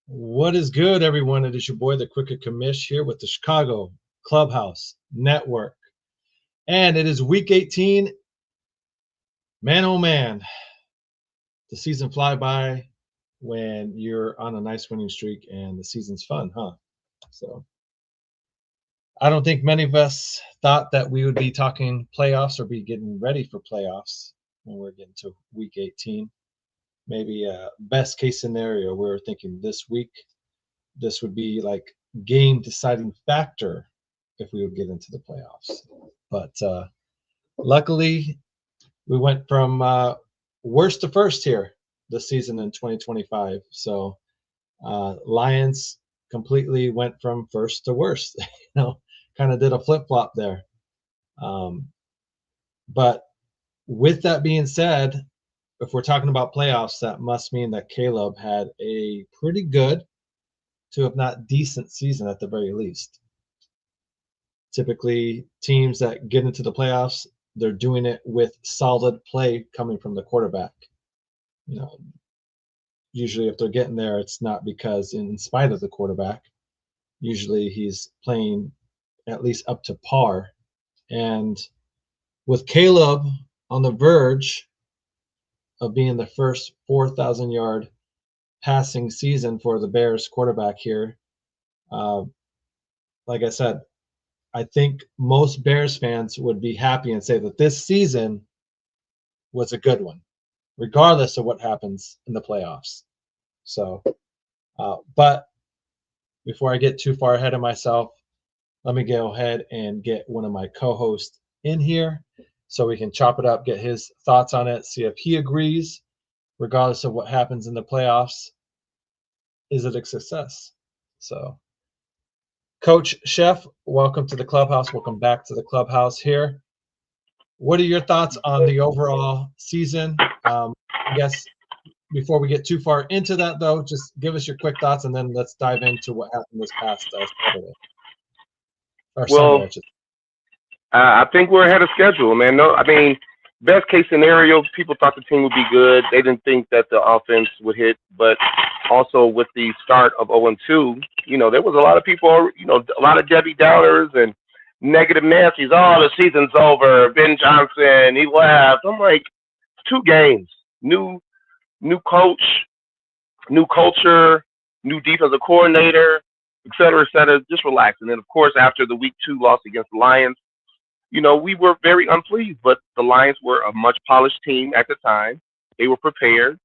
What is good, everyone? It is your boy, the Quicker Commish, here with the Chicago Clubhouse Network. And it is week 18. Man, oh man, the season fly by when you're on a nice winning streak and the season's fun, huh? So I don't think many of us thought that we would be talking playoffs or be getting ready for playoffs when we're getting to week 18. Maybe a best case scenario, we were thinking this week this would be like game deciding factor if we would get into the playoffs. But luckily, we went from worst to first here this season in 2025. So Lions completely went from first to worst. Kind of did a flip flop there. But with that being said, if we're talking about playoffs, that must mean that Caleb had a pretty good to, if not decent, season at the very least. Typically, teams that get into the playoffs, they're doing it with solid play coming from the quarterback. Usually if they're getting there, it's not because in spite of the quarterback. Usually he's playing at least up to par. And with Caleb on the verge of being the first 4,000-yard passing season for the Bears quarterback here, like I said, I think most Bears fans would be happy and say that this season was a good one, regardless of what happens in the playoffs. So, but before I get too far ahead of myself, let me go ahead and get one of my co-hosts in here so we can chop it up, get his thoughts on it, see if he agrees, regardless of what happens in the playoffs, is it a success? So, Coach Chef, welcome to the clubhouse. Welcome back to the clubhouse here. What are your thoughts on the overall season? I guess before we get too far into that, though, just give us your quick thoughts, and then let's dive into what happened this past Saturday. Or Well, Sunday, I think we're ahead of schedule, man. No, I mean, best case scenario, people thought the team would be good. They didn't think that the offense would hit, but also with the start of 0-2, there was a lot of people, a lot of Debbie Downers and negative Nancy's. Oh, the season's over. Ben Johnson, he left. I'm like, 2 games, new coach, new culture, new defensive coordinator, et cetera, et cetera. Just relax. And then, of course, after the week 2 loss against the Lions, we were very unpleased, but the Lions were a much polished team at the time. They were prepared.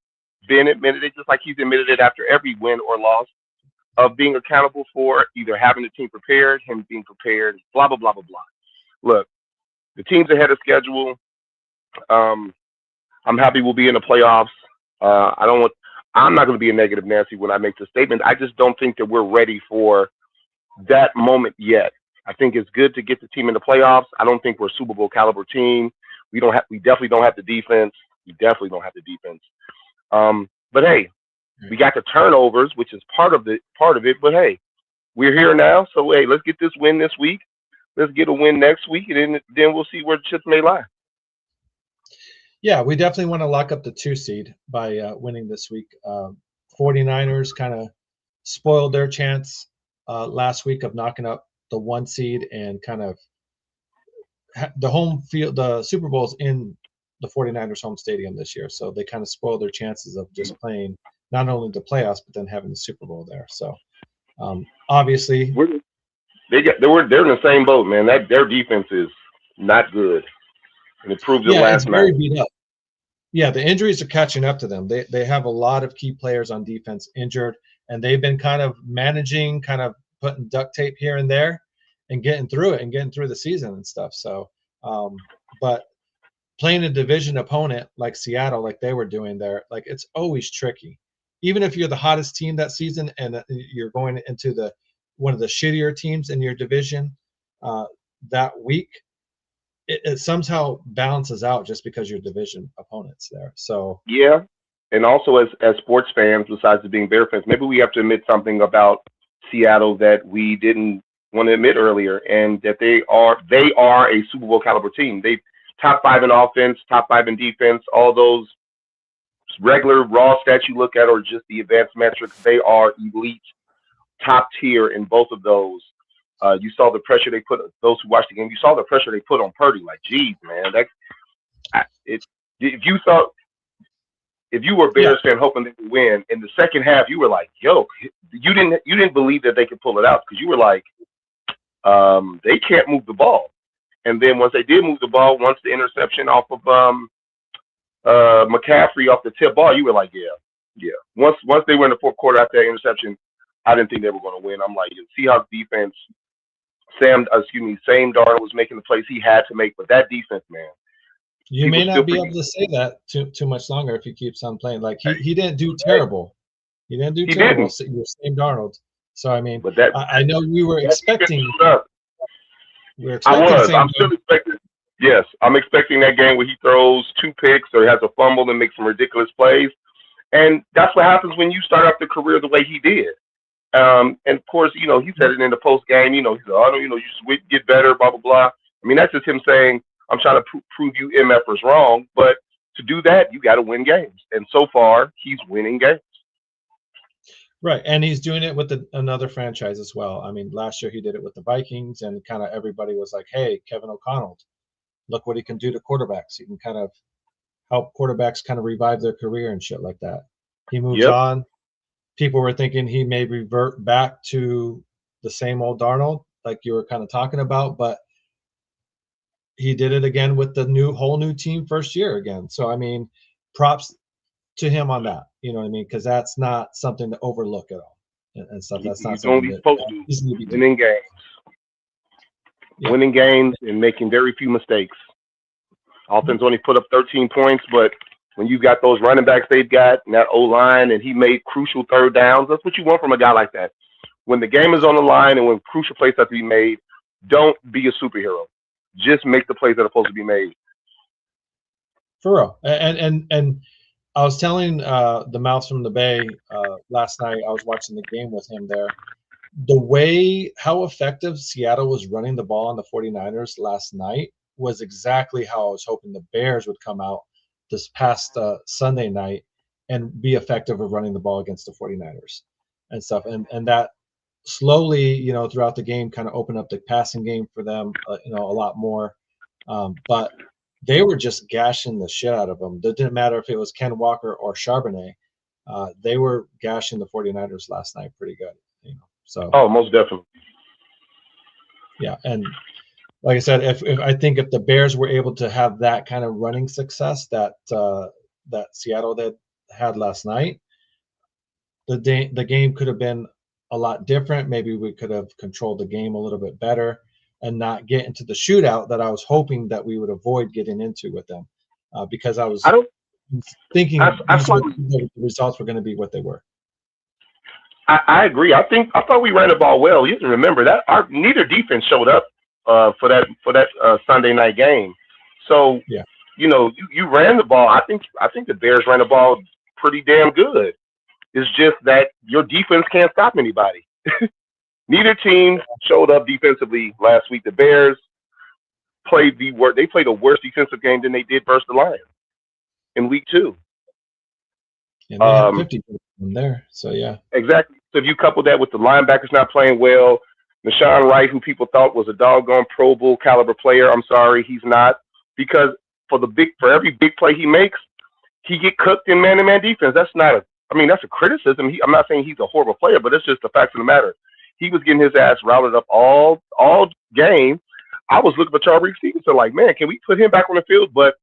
Ben admitted it, just like he's admitted it after every win or loss, of being accountable for either having the team prepared, him being prepared, blah, blah, blah, blah, blah. Look, the team's ahead of schedule. I'm happy we'll be in the playoffs. I'm not going to be a negative Nancy when I make the statement. I just don't think that we're ready for that moment yet. I think it's good to get the team in the playoffs. I don't think we're a Super Bowl caliber team. We definitely don't have the defense. But hey, we got the turnovers, which is part of it. But hey, we're here now. So hey, let's get this win this week. Let's get a win next week, and then we'll see where the chips may lie. Yeah, we definitely want to lock up the 2 seed by winning this week. 49ers kind of spoiled their chance last week of knocking up the 1 seed, and kind of the home field, the Super Bowl's in the 49ers home stadium this year. So they kind of spoiled their chances of just playing not only the playoffs, but then having the Super Bowl there. So obviously they're in the same boat, man. Their defense is not good. And it proved it last night. Very beat up. Yeah, the injuries are catching up to them. They have a lot of key players on defense injured, and they've been kind of managing, kind of putting duct tape here and there and getting through it and getting through the season and stuff. So, but playing a division opponent like Seattle, like they were doing there, like it's always tricky. Even if you're the hottest team that season and you're going into one of the shittier teams in your division that week, it somehow balances out just because you're division opponents there. So yeah, and also as sports fans, besides being Bear fans, maybe we have to admit something about Seattle that we didn't want to admit earlier, and that they are a Super Bowl caliber team. They top 5 in offense, top 5 in defense, all those regular raw stats you look at or just the advanced metrics, they are elite, top tier in both of those. You saw the pressure they put. Those who watched the game, you saw the pressure they put on Purdy. Like, geez, man, if you thought if you were a Bears fan hoping they would win in the second half, you were like, yo, you didn't believe that they could pull it out because you were like, they can't move the ball. And then once they did move the ball, once the interception off of McCaffrey off the tip ball, you were like, yeah. Once they were in the fourth quarter after that interception, I didn't think they were going to win. I'm like, Seahawks defense, Sam Darnold was making the plays he had to make, but that defense, man. You may not be able to say that too much longer if he keeps on playing. Like he didn't do terrible. He didn't do terrible. You're Sam Darnold. So I mean, I know we were expecting. I'm still expecting. Yes, I'm expecting that game where he throws 2 picks or has a fumble and makes some ridiculous plays, and that's what happens when you start off the career the way he did. And of course, he said it in the post game. He said, "Oh, you just get better." Blah blah blah. I mean, that's just him saying, I'm trying to prove you MFers wrong, but to do that, you got to win games. And so far, he's winning games. Right, and he's doing it with another franchise as well. I mean, last year he did it with the Vikings, and kind of everybody was like, hey, Kevin O'Connell, look what he can do to quarterbacks. He can kind of help quarterbacks kind of revive their career and shit like that. He moves on. People were thinking he may revert back to the same old Darnold, like you were kind of talking about, but he did it again with the whole new team first year again. So I mean, props to him on that. You know what I mean? Because that's not something to overlook at all and stuff. That's not something he's supposed to winning games, winning games, and making very few mistakes. Offense only put up 13 points, but when you got those running backs they've got and that O line, and he made crucial third downs, that's what you want from a guy like that. When the game is on the line and when crucial plays have to be made, don't be a superhero. Just make the plays that are supposed to be made. For real. And I was telling the Mouths from the Bay last night, I was watching the game with him there. How effective Seattle was running the ball on the 49ers last night was exactly how I was hoping the Bears would come out this past Sunday night and be effective of running the ball against the 49ers and stuff. And that slowly, throughout the game kind of opened up the passing game for them, a lot more. But they were just gashing the shit out of them. It didn't matter if it was Ken Walker or Charbonnet. They were gashing the 49ers last night pretty good. So. Oh, most definitely. Yeah, and like I said, if the Bears were able to have that kind of running success that Seattle had last night, the game could have been a lot different. Maybe we could have controlled the game a little bit better and not get into the shootout that I was hoping that we would avoid getting into with them, because I was thinking the results were going to be what they were. I agree. I thought we ran the ball well. You have to remember that neither defense showed up for that Sunday night game. So you ran the ball. I think the Bears ran the ball pretty damn good. It's just that your defense can't stop anybody. Neither team showed up defensively last week. The Bears played a worse defensive game than they did versus the Lions in week 2. And they had 50 from there, so yeah. Exactly. So if you couple that with the linebackers not playing well, Nashawn Wright, who people thought was a doggone Pro Bowl caliber player, I'm sorry, he's not, because for every big play he makes, he get cooked in man-to-man defense. That's a criticism. I'm not saying he's a horrible player, but it's just the fact of the matter. He was getting his ass routed up all game. I was looking for Tariq Stevenson, like, man, can we put him back on the field? But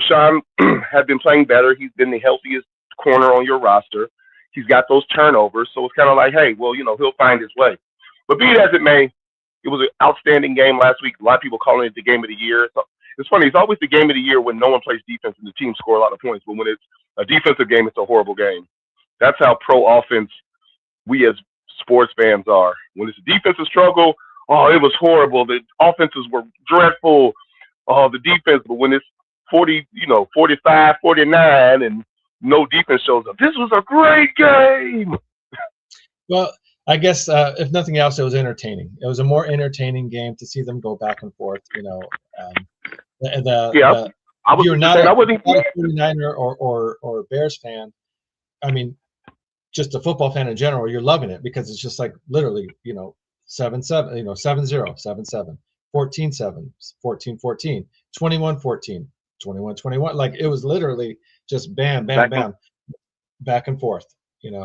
Sean had been playing better. He's been the healthiest corner on your roster. He's got those turnovers, so it's kind of like, hey, well, he'll find his way. But be it as it may, it was an outstanding game last week. A lot of people calling it the game of the year. So it's funny. It's always the game of the year when no one plays defense and the team score a lot of points. But when it's a defensive game, it's a horrible game. That's how pro offense we as sports fans are. When it's a defensive struggle, oh, it was horrible. The offenses were dreadful. Oh, the defense. But when it's 45, 49, and no defense shows up, this was a great game. Well, I guess if nothing else, it was entertaining. It was a more entertaining game to see them go back and forth. I was you're just not saying, a, I wasn't not even. a 49er or a Bears fan. I mean, just a football fan in general, you're loving it because it's just like literally, 7-7, 7-0, 7-7, 14-7, 14-14, 21-14, 21-21. Like it was literally just bam, bam, bam, back and forth.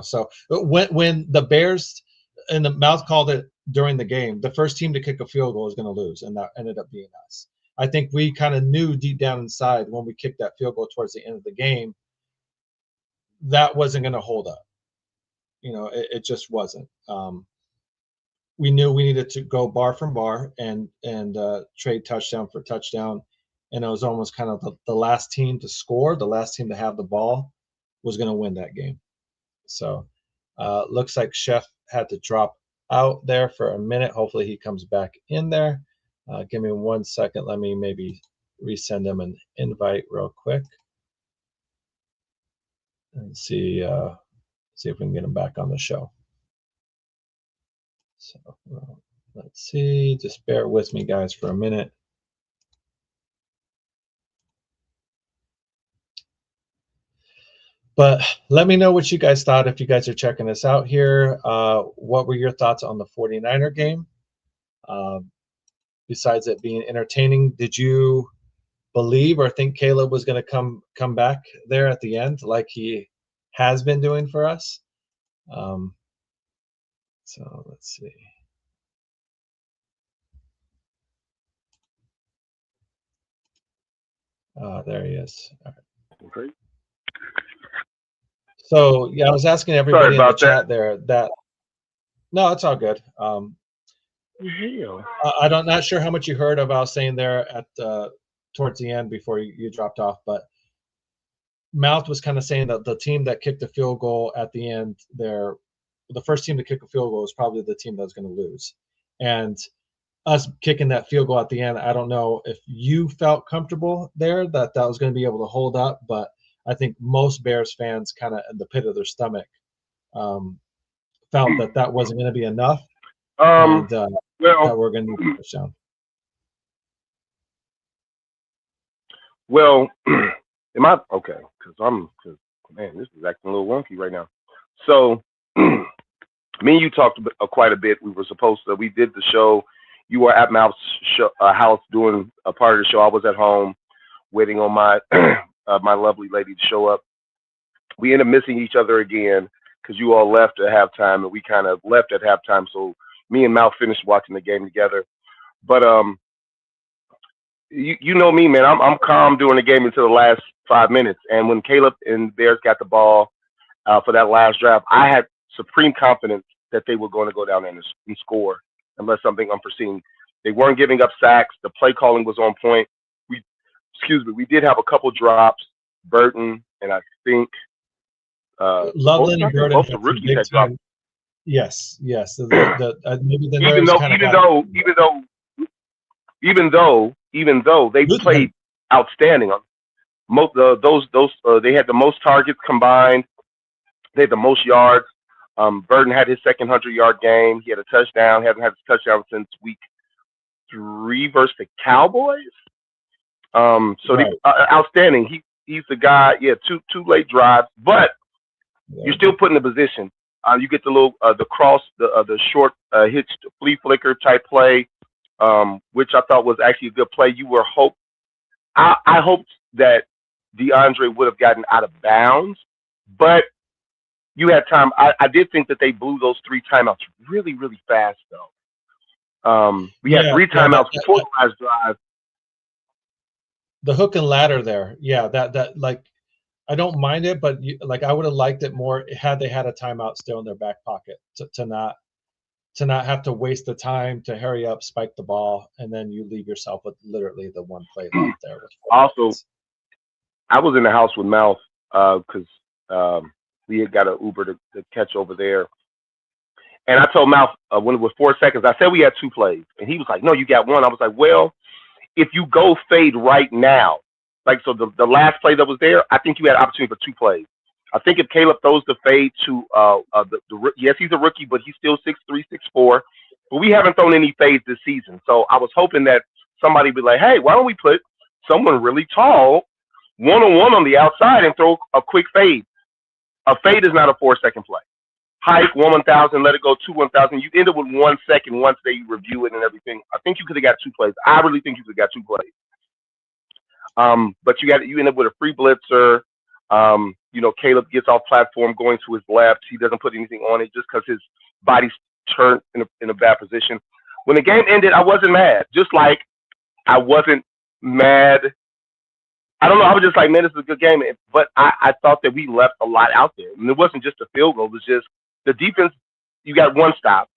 So when the Bears and the mouth called it during the game, the first team to kick a field goal is going to lose, and that ended up being us. I think we kind of knew deep down inside when we kicked that field goal towards the end of the game that wasn't going to hold up. It just wasn't. We knew we needed to go bar from bar and trade touchdown for touchdown, and it was almost kind of the last team to score, the last team to have the ball, was going to win that game. So looks like Chef had to drop out there for a minute. Hopefully he comes back in there. Give me 1 second. Let me maybe resend him an invite real quick and see if we can get him back on the show. So let's see. Just bear with me, guys, for a minute. But let me know what you guys thought if you guys are checking this out here. What were your thoughts on the 49er game? Besides it being entertaining, did you believe or think Caleb was going to come back there at the end like he has been doing for us? So let's see. There he is. All right. Okay. So yeah, I was asking everybody in the chat that. there that. No, it's all good. I'm not sure how much you heard about saying there at towards the end before you dropped off, but Mouth was kind of saying that the team that kicked the field goal at the end, the first team to kick a field goal was probably the team that was going to lose, and us kicking that field goal at the end, I don't know if you felt comfortable there that was going to be able to hold up, but I think most Bears fans kind of in the pit of their stomach felt that wasn't going to be enough, and that we're going to need a touchdown. Well, am I okay? Because man, this is acting a little wonky right now. So, me and you talked quite a bit. We did the show. You were at Mouth's house doing a part of the show. I was at home waiting on my my lovely lady to show up. We ended up missing each other again because you all left at halftime, and we kind of left at halftime. So me and Mouth finished watching the game together. But you know me, man. I'm calm during the game until the last 5 minutes. And when Caleb and Bears got the ball for that last drive, I had supreme confidence that they were going to go down there and score unless something unforeseen. They weren't giving up sacks. The play calling was on point. We did have a couple drops. Burton and I think Loveland and Burton. Both the rookies had dropped. Yes. Maybe the even though they played outstanding. Most they had the most targets combined. They had the most yards. Burton had his second 100-yard game. He had a touchdown. Hasn't had a touchdown since week 3 versus the Cowboys. Outstanding. He's the guy. Yeah, two late drives, but you're still put in a position. You get the little the cross, the short hitch flea flicker type play, which I thought was actually a good play. I hoped that DeAndre would have gotten out of bounds, but you had time. I did think that they blew those 3 timeouts really, really fast, though. We had 3 timeouts before the last drive. The hook and ladder there, that like I don't mind it, but I would have liked it more had they had a timeout still in their back pocket to not have to waste the time to hurry up, spike the ball, and then you leave yourself with literally the one play left there. Also, I was in the house with Mouth because we had got an Uber to catch over there. And I told Mouth when it was 4 seconds, I said we had 2 plays. And he was like, no, you got 1. I was like, well, if you go fade right now, so the last play that was there, I think you had opportunity for 2 plays. I think if Caleb throws the fade to yes, he's a rookie, but he's still 6'3", 6'4". But we haven't thrown any fades this season. So I was hoping that somebody would be like, hey, why don't we put someone really tall one-on-one on the outside and throw a quick fade. A fade is not a 4-second play. Hike 1,000, let it go 2,000. You end up with 1 second once they review it and everything. I think you could have got 2 plays. I really think you could have got 2 plays. But you end up with a free blitzer. Caleb gets off platform going to his left. He doesn't put anything on it just because his body's turned in a bad position. When the game ended, I wasn't mad. Just like I wasn't mad. I don't know. I was just like, man, this is a good game. But I thought that we left a lot out there. And it wasn't just a field goal. It was just the defense. You got one stop.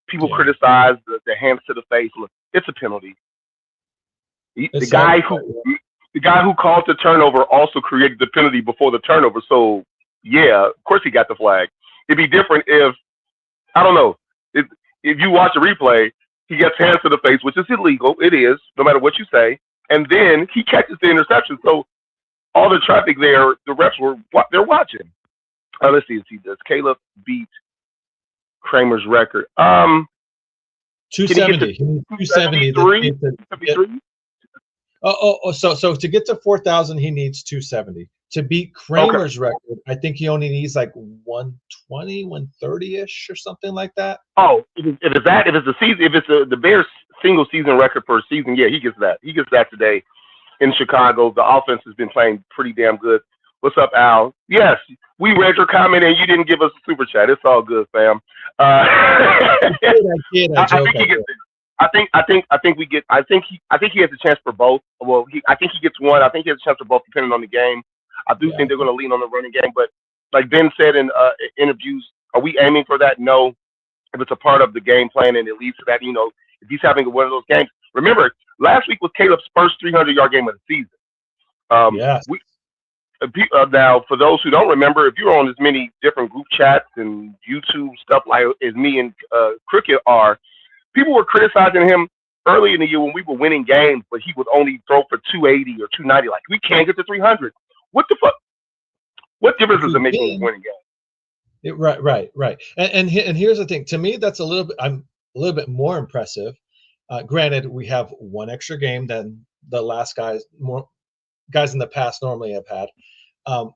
People criticize the hands to the face. Look, it's a penalty. The guy who called the turnover also created the penalty before the turnover. So, yeah, of course he got the flag. It'd be different if, I don't know, if you watch a replay, he gets hands to the face, which is illegal. It is, no matter what you say. And then he catches the interception. So all the traffic there, the refs they're watching. Let's see if he does. Caleb beat Kramer's record. 270. 273. So to get to 4,000, he needs 270. To beat Kramer's record, I think he only needs like 120, 130-ish or something like that. Oh, if it's the Bears single season record per season, yeah, he gets that. He gets that today in Chicago. The offense has been playing pretty damn good. What's up, Al? Yes, we read your comment and you didn't give us a super chat. It's all good, fam. I think he gets it. I think he has a chance for both. Well, I think he gets one. I think he has a chance for both, depending on the game. I do think they're going to lean on the running game, but like Ben said in interviews, are we aiming for that? No. If it's a part of the game plan and it leads to that, if he's having one of those games. Remember, last week was Caleb's first 300-yard game of the season. Now, for those who don't remember, if you're on as many different group chats and YouTube stuff like as me and Cricket are, people were criticizing him early in the year when we were winning games, but he would only throw for 280 or 290. Like, we can't get to 300. What the fuck? What difference does it make when we're winning games? Right. And here's the thing. To me, that's I'm a little bit more impressive. Granted, we have one extra game than the last more guys in the past normally have had.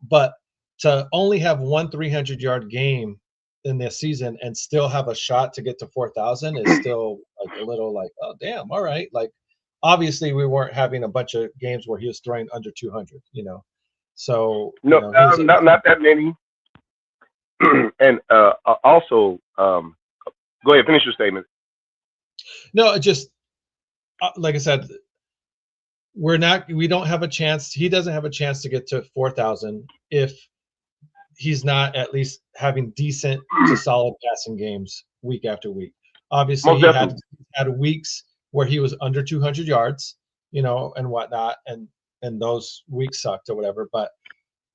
But to only have one 300-yard game in this season and still have a shot to get to 4,000 is still like a little like, oh, damn, all right. Like, obviously, we weren't having a bunch of games where he was throwing under 200, So, not that many. And also, go ahead, finish your statement. No, just like I said, we don't have a chance. He doesn't have a chance to get to 4,000 if he's not at least having decent to solid passing games week after week. Obviously, he had weeks where he was under 200 yards, and whatnot, and those weeks sucked or whatever. But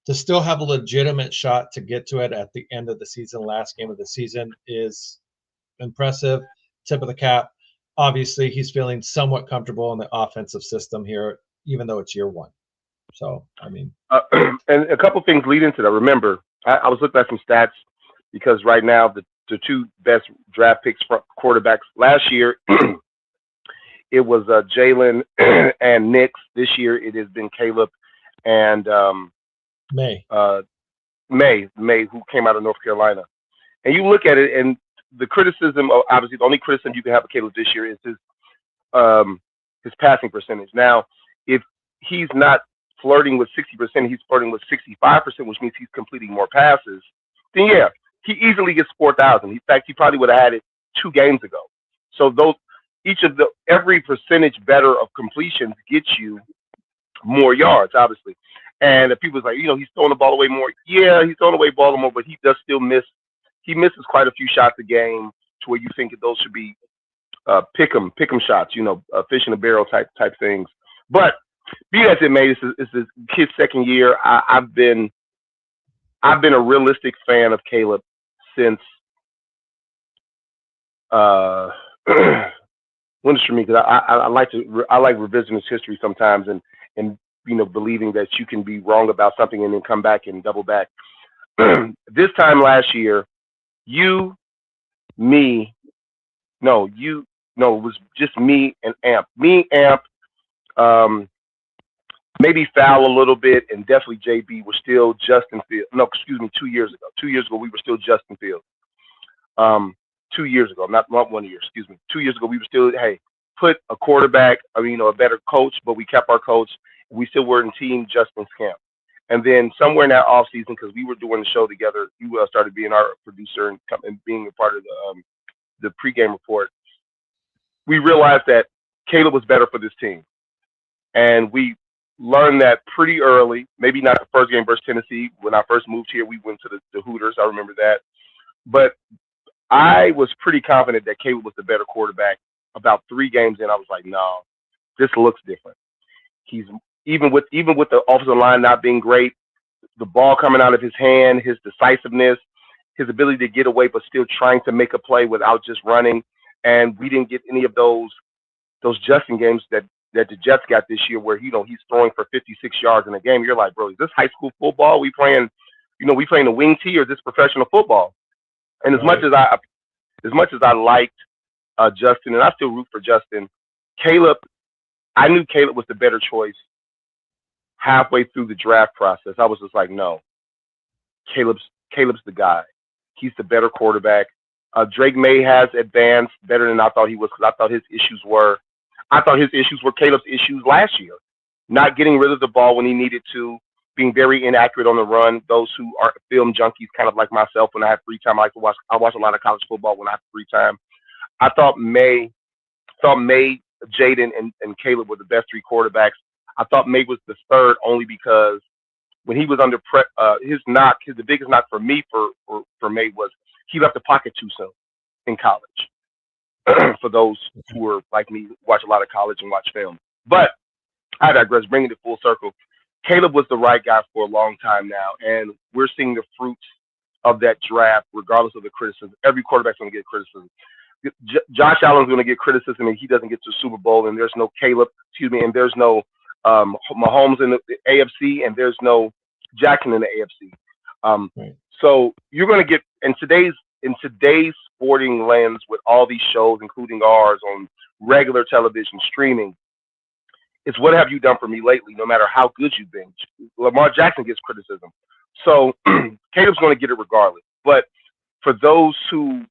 to still have a legitimate shot to get to it at the end of the season, last game of the season, is impressive. Tip of the cap. Obviously, he's feeling somewhat comfortable in the offensive system here, even though it's year one. So, I mean. And a couple things lead into that. Remember, I was looking at some stats because right now the two best draft picks for quarterbacks last year, it was Jalen and Nix. This year, it has been Caleb and May, who came out of North Carolina. And you look at it, and the criticism, obviously, the only criticism you can have of Caleb this year is his passing percentage. Now, if he's not flirting with 60%, he's flirting with 65%, which means he's completing more passes, then yeah, he easily gets 4,000. In fact, he probably would have had it 2 games ago. So every percentage better of completions gets you more yards, obviously. And if people's like, he's throwing the ball away more. Yeah, he's throwing away ball more, but he does still miss. He misses quite a few shots a game to where you think that those should be pick 'em shots, fish in a barrel type things. But be as it may, it's this kid's second year. I've been a realistic fan of Caleb since when it's for me, because I like revisiting his history sometimes and believing that you can be wrong about something and then come back and double back. This time last year, it was just me and Amp. maybe Foul a little bit, and definitely JB was still Justin Fields. No, excuse me, 2 years ago. 2 years ago, we were still Justin Fields. 2 years ago, not 1 year, excuse me. 2 years ago, we were still, hey, put a quarterback, a better coach, but we kept our coach. We still were in team Justin's camp. And then somewhere in that off season, because we were doing the show together, you started being our producer and being a part of the pregame report. We realized that Caleb was better for this team. And we learned that pretty early, maybe not the first game versus Tennessee. When I first moved here, we went to the Hooters. I remember that. But I was pretty confident that Caleb was the better quarterback. About 3 games in, I was like, no, this looks different. He's even with the offensive line not being great, the ball coming out of his hand, his decisiveness, his ability to get away but still trying to make a play without just running. And we didn't get any of those Justin games that the Jets got this year where, he's throwing for 56 yards in a game. You're like, bro, is this high school football? We playing the wing tee, or is this professional football? And as much as I liked Justin, and I still root for Justin, Caleb, I knew Caleb was the better choice halfway through the draft process. I was just like, no, Caleb's the guy. He's the better quarterback. Drake May has advanced better than I thought he was, because I thought his issues were Caleb's issues last year. Not getting rid of the ball when he needed to, being very inaccurate on the run. Those who are film junkies, kind of like myself, when I have free time, I watch a lot of college football when I have free time. I thought May, Jaden, and Caleb were the best 3 quarterbacks. I thought May was the third only because when he was under the biggest knock for me for May was he left the pocket too soon in college. For those who were like me, watch a lot of college and watch film. But I digress, bringing it full circle. Caleb was the right guy for a long time now, and we're seeing the fruits of that draft regardless of the criticism. Every quarterback's going to get criticism. Josh Allen's going to get criticism and he doesn't get to the Super Bowl, and there's no and there's no Mahomes in the AFC, and there's no Jackson in the AFC. Right. So you're going to get in today's sporting lens with all these shows, including ours on regular television streaming. It's what have you done for me lately? No matter how good you've been, Lamar Jackson gets criticism, so Caleb's going to get it regardless. But for those who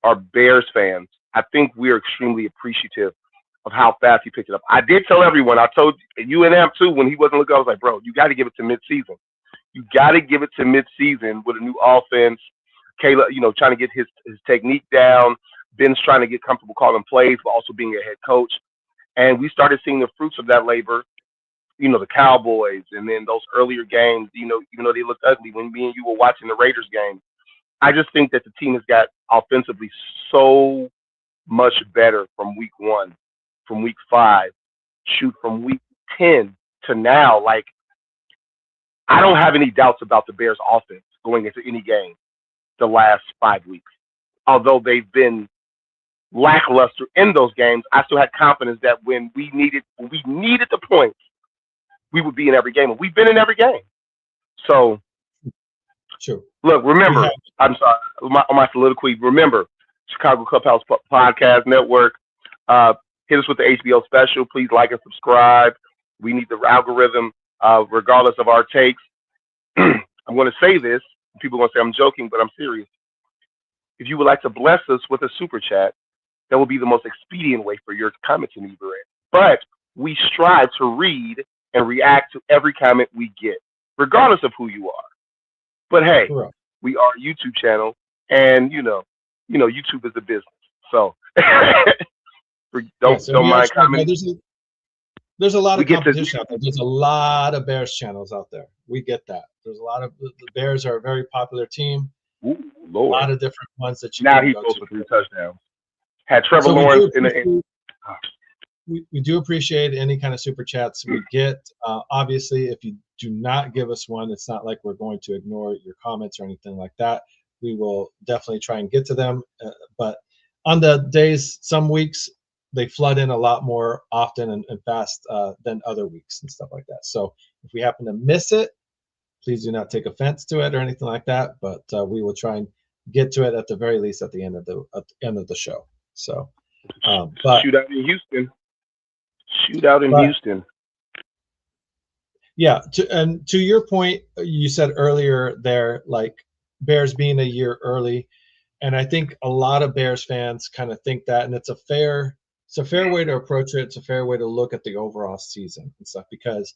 are Bears fans, I think we're extremely appreciative of how fast he picked it up. I did tell everyone, I told you and him too, when he wasn't looking, I was like, bro, you got to give it to midseason. You got to give it to midseason with a new offense. Caleb, trying to get his technique down. Ben's trying to get comfortable calling plays, but also being a head coach. And we started seeing the fruits of that labor, the Cowboys, and then those earlier games, even though they looked ugly when me and you were watching the Raiders game. I just think that the team has got offensively so much better from week 1, from week 5, shoot from week 10 to now. Like, I don't have any doubts about the Bears offense going into any game the last 5 weeks. Although they've been lackluster in those games, I still had confidence that when we needed the points, we would be in every game. And we've been in every game. So, sure. Look, remember, I'm sorry, my soliloquy, remember, Chicago Clubhouse Podcast Network. Hit us with the HBO special. Please like and subscribe. We need the algorithm, regardless of our takes. I'm going to say this. People are going to say I'm joking, but I'm serious. If you would like to bless us with a super chat, that will be the most expedient way for your comments to be read. But we strive to read and react to every comment we get, regardless of who you are. But hey, correct. We are a YouTube channel, and YouTube is a business. So don't mind commenting. There's a lot of competition out there. There's a lot of Bears channels out there. We get that. There's a lot of the Bears are a very popular team. Ooh, a lot of different ones that you now can he go goes to. for 3 touchdowns. Had Trevor Lawrence in the. We do appreciate any kind of super chats we get. Obviously, if you do not give us one, it's not like we're going to ignore your comments or anything like that. We will definitely try and get to them. But on the days, some weeks, they flood in a lot more often and fast than other weeks and stuff like that. So if we happen to miss it, please do not take offense to it or anything like that. But we will try and get to it at the very least at the end of the show. So, but shootout in Houston. Houston. Yeah, and to your point, you said earlier there, like Bears being a year early, and I think a lot of Bears fans kind of think that, and it's a fair way to approach it. It's a fair way to look at the overall season and stuff because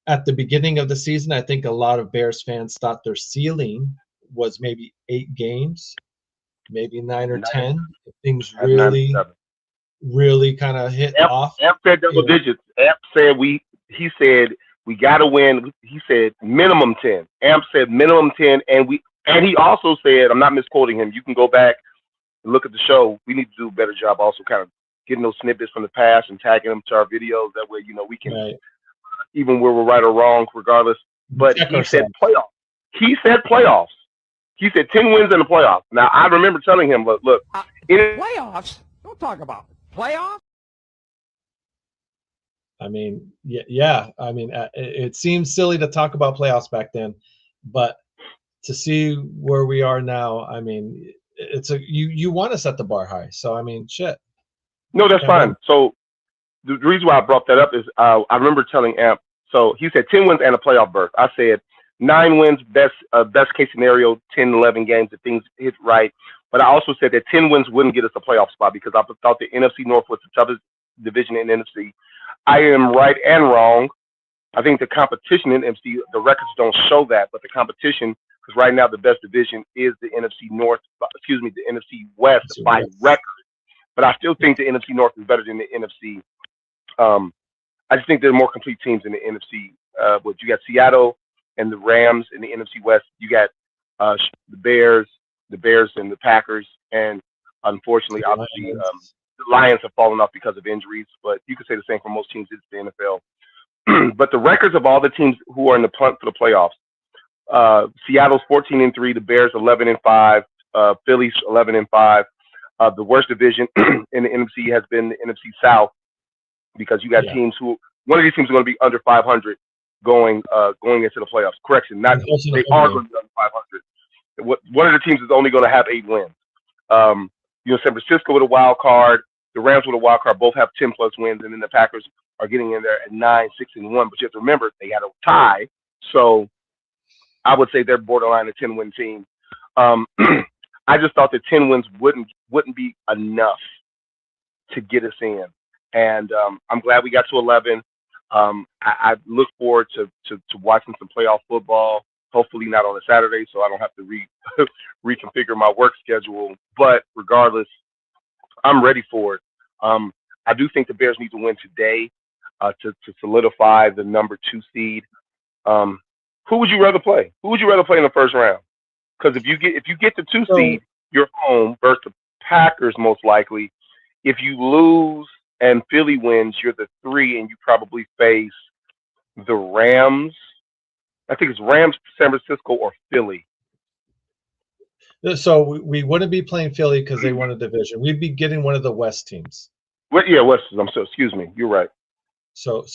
at the beginning of the season, I think a lot of Bears fans thought their ceiling was maybe 8 games, maybe 9 or 10. If things At 9 really, really kind of hit Amp, off. Amp said double You know, digits. Amp said he said we gotta win. He said minimum 10. Amp said minimum 10, and he also said, I'm not misquoting him. You can go back and look at the show. We need to do a better job also kind of getting those snippets from the past and tagging them to our videos. That way, we can, right. even where we're right or wrong, regardless. But Check he said ourselves. playoffs. He said playoffs. He said 10 wins in the playoffs. Now I remember telling him, look, Playoffs? Don't talk about playoffs. I mean, yeah. I mean, it seems silly to talk about playoffs back then, but to see where we are now, I mean, you want to set the bar high. So I mean, shit. no, that's Can't blame fine. So the reason why I brought that up is I remember telling Amp. So he said 10 wins and a playoff berth. I said 9 wins, best case scenario, 10, 11 games if things hit right. But I also said that 10 wins wouldn't get us a playoff spot because I thought the NFC North was the toughest division in the NFC. I am right and wrong. I think the competition in NFC, the records don't show that, but the competition, because right now the best division is the NFC North, the NFC West by it. record. But I still think the NFC North is better than the NFC. I just think there are more complete teams in the NFC. But you got Seattle and the Rams in the NFC West. You got the Bears and the Packers, and unfortunately, obviously, the Lions have fallen off because of injuries. But you could say the same for most teams in the NFL. But the records of all the teams who are in the punt for the playoffs: Seattle's 14-3, the Bears 11-5, Philly's 11-5. The worst division in the NFC has been the NFC South, because you got teams who, one of these teams are going to be under 500 going into the playoffs. Correction, not they are going to be under 500. One of the teams is only going to have 8 wins. San Francisco with a wild card, the Rams with a wild card, both have 10+ wins, and then the Packers are getting in there at 9, 6-1. But you have to remember they had a tie, so I would say they're borderline a 10-win team. I just thought that 10 wins wouldn't be enough to get us in. And I'm glad we got to 11. I look forward to watching some playoff football. Hopefully not on a Saturday, so I don't have to reconfigure my work schedule. But regardless, I'm ready for it. I do think the Bears need to win today to solidify the number 2 seed. Who would you rather play? Who would you rather play in the first round? Because if you get the 2 seed, you're home versus the Packers most likely. If you lose and Philly wins, you're the 3, and you probably face the Rams. I think it's Rams, San Francisco, or Philly. So we wouldn't be playing Philly because they won a division. We'd be getting one of the West teams. West. Excuse me. You're right. So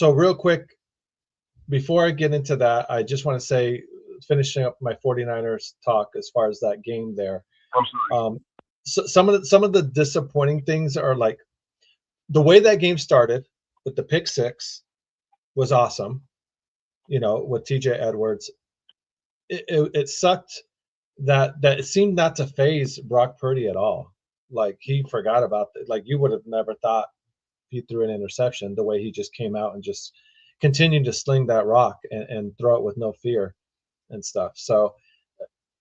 real quick, before I get into that, I just want to say, finishing up my 49ers talk as far as that game there. I'm sorry. So some of the disappointing things are like the way that game started with the pick 6 was awesome. With TJ Edwards, it sucked that it seemed not to phase Brock Purdy at all. Like he forgot about it. Like you would have never thought he threw an interception, the way he just came out and just continued to sling that rock and throw it with no fear and stuff. So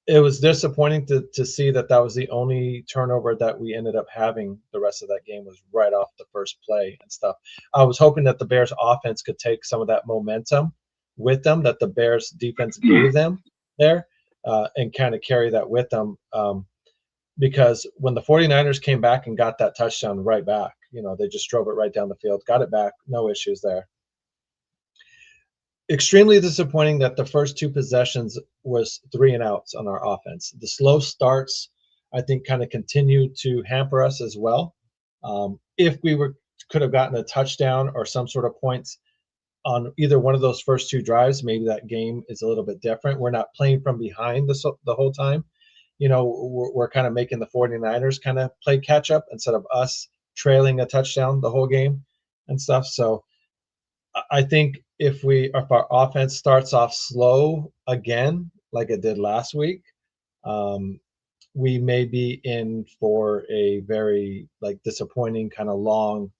it was disappointing to see that was the only turnover that we ended up having. The rest of that game was right off the first play and stuff. I was hoping that the Bears offense could take some of that momentum with them that the Bears defense gave them there and kind of carry that with them. Because when the 49ers came back and got that touchdown right back, they just drove it right down the field, got it back, no issues there. Extremely disappointing that the first 2 possessions was 3 and outs on our offense. The slow starts, I think, kind of continued to hamper us as well. If we could have gotten a touchdown or some sort of points on either one of those first 2 drives, maybe that game is a little bit different. We're not playing from behind the whole time. We're kind of making the 49ers kind of play catch up instead of us trailing a touchdown the whole game and stuff. So I think if our offense starts off slow again, like it did last week, we may be in for a very disappointing kind of long,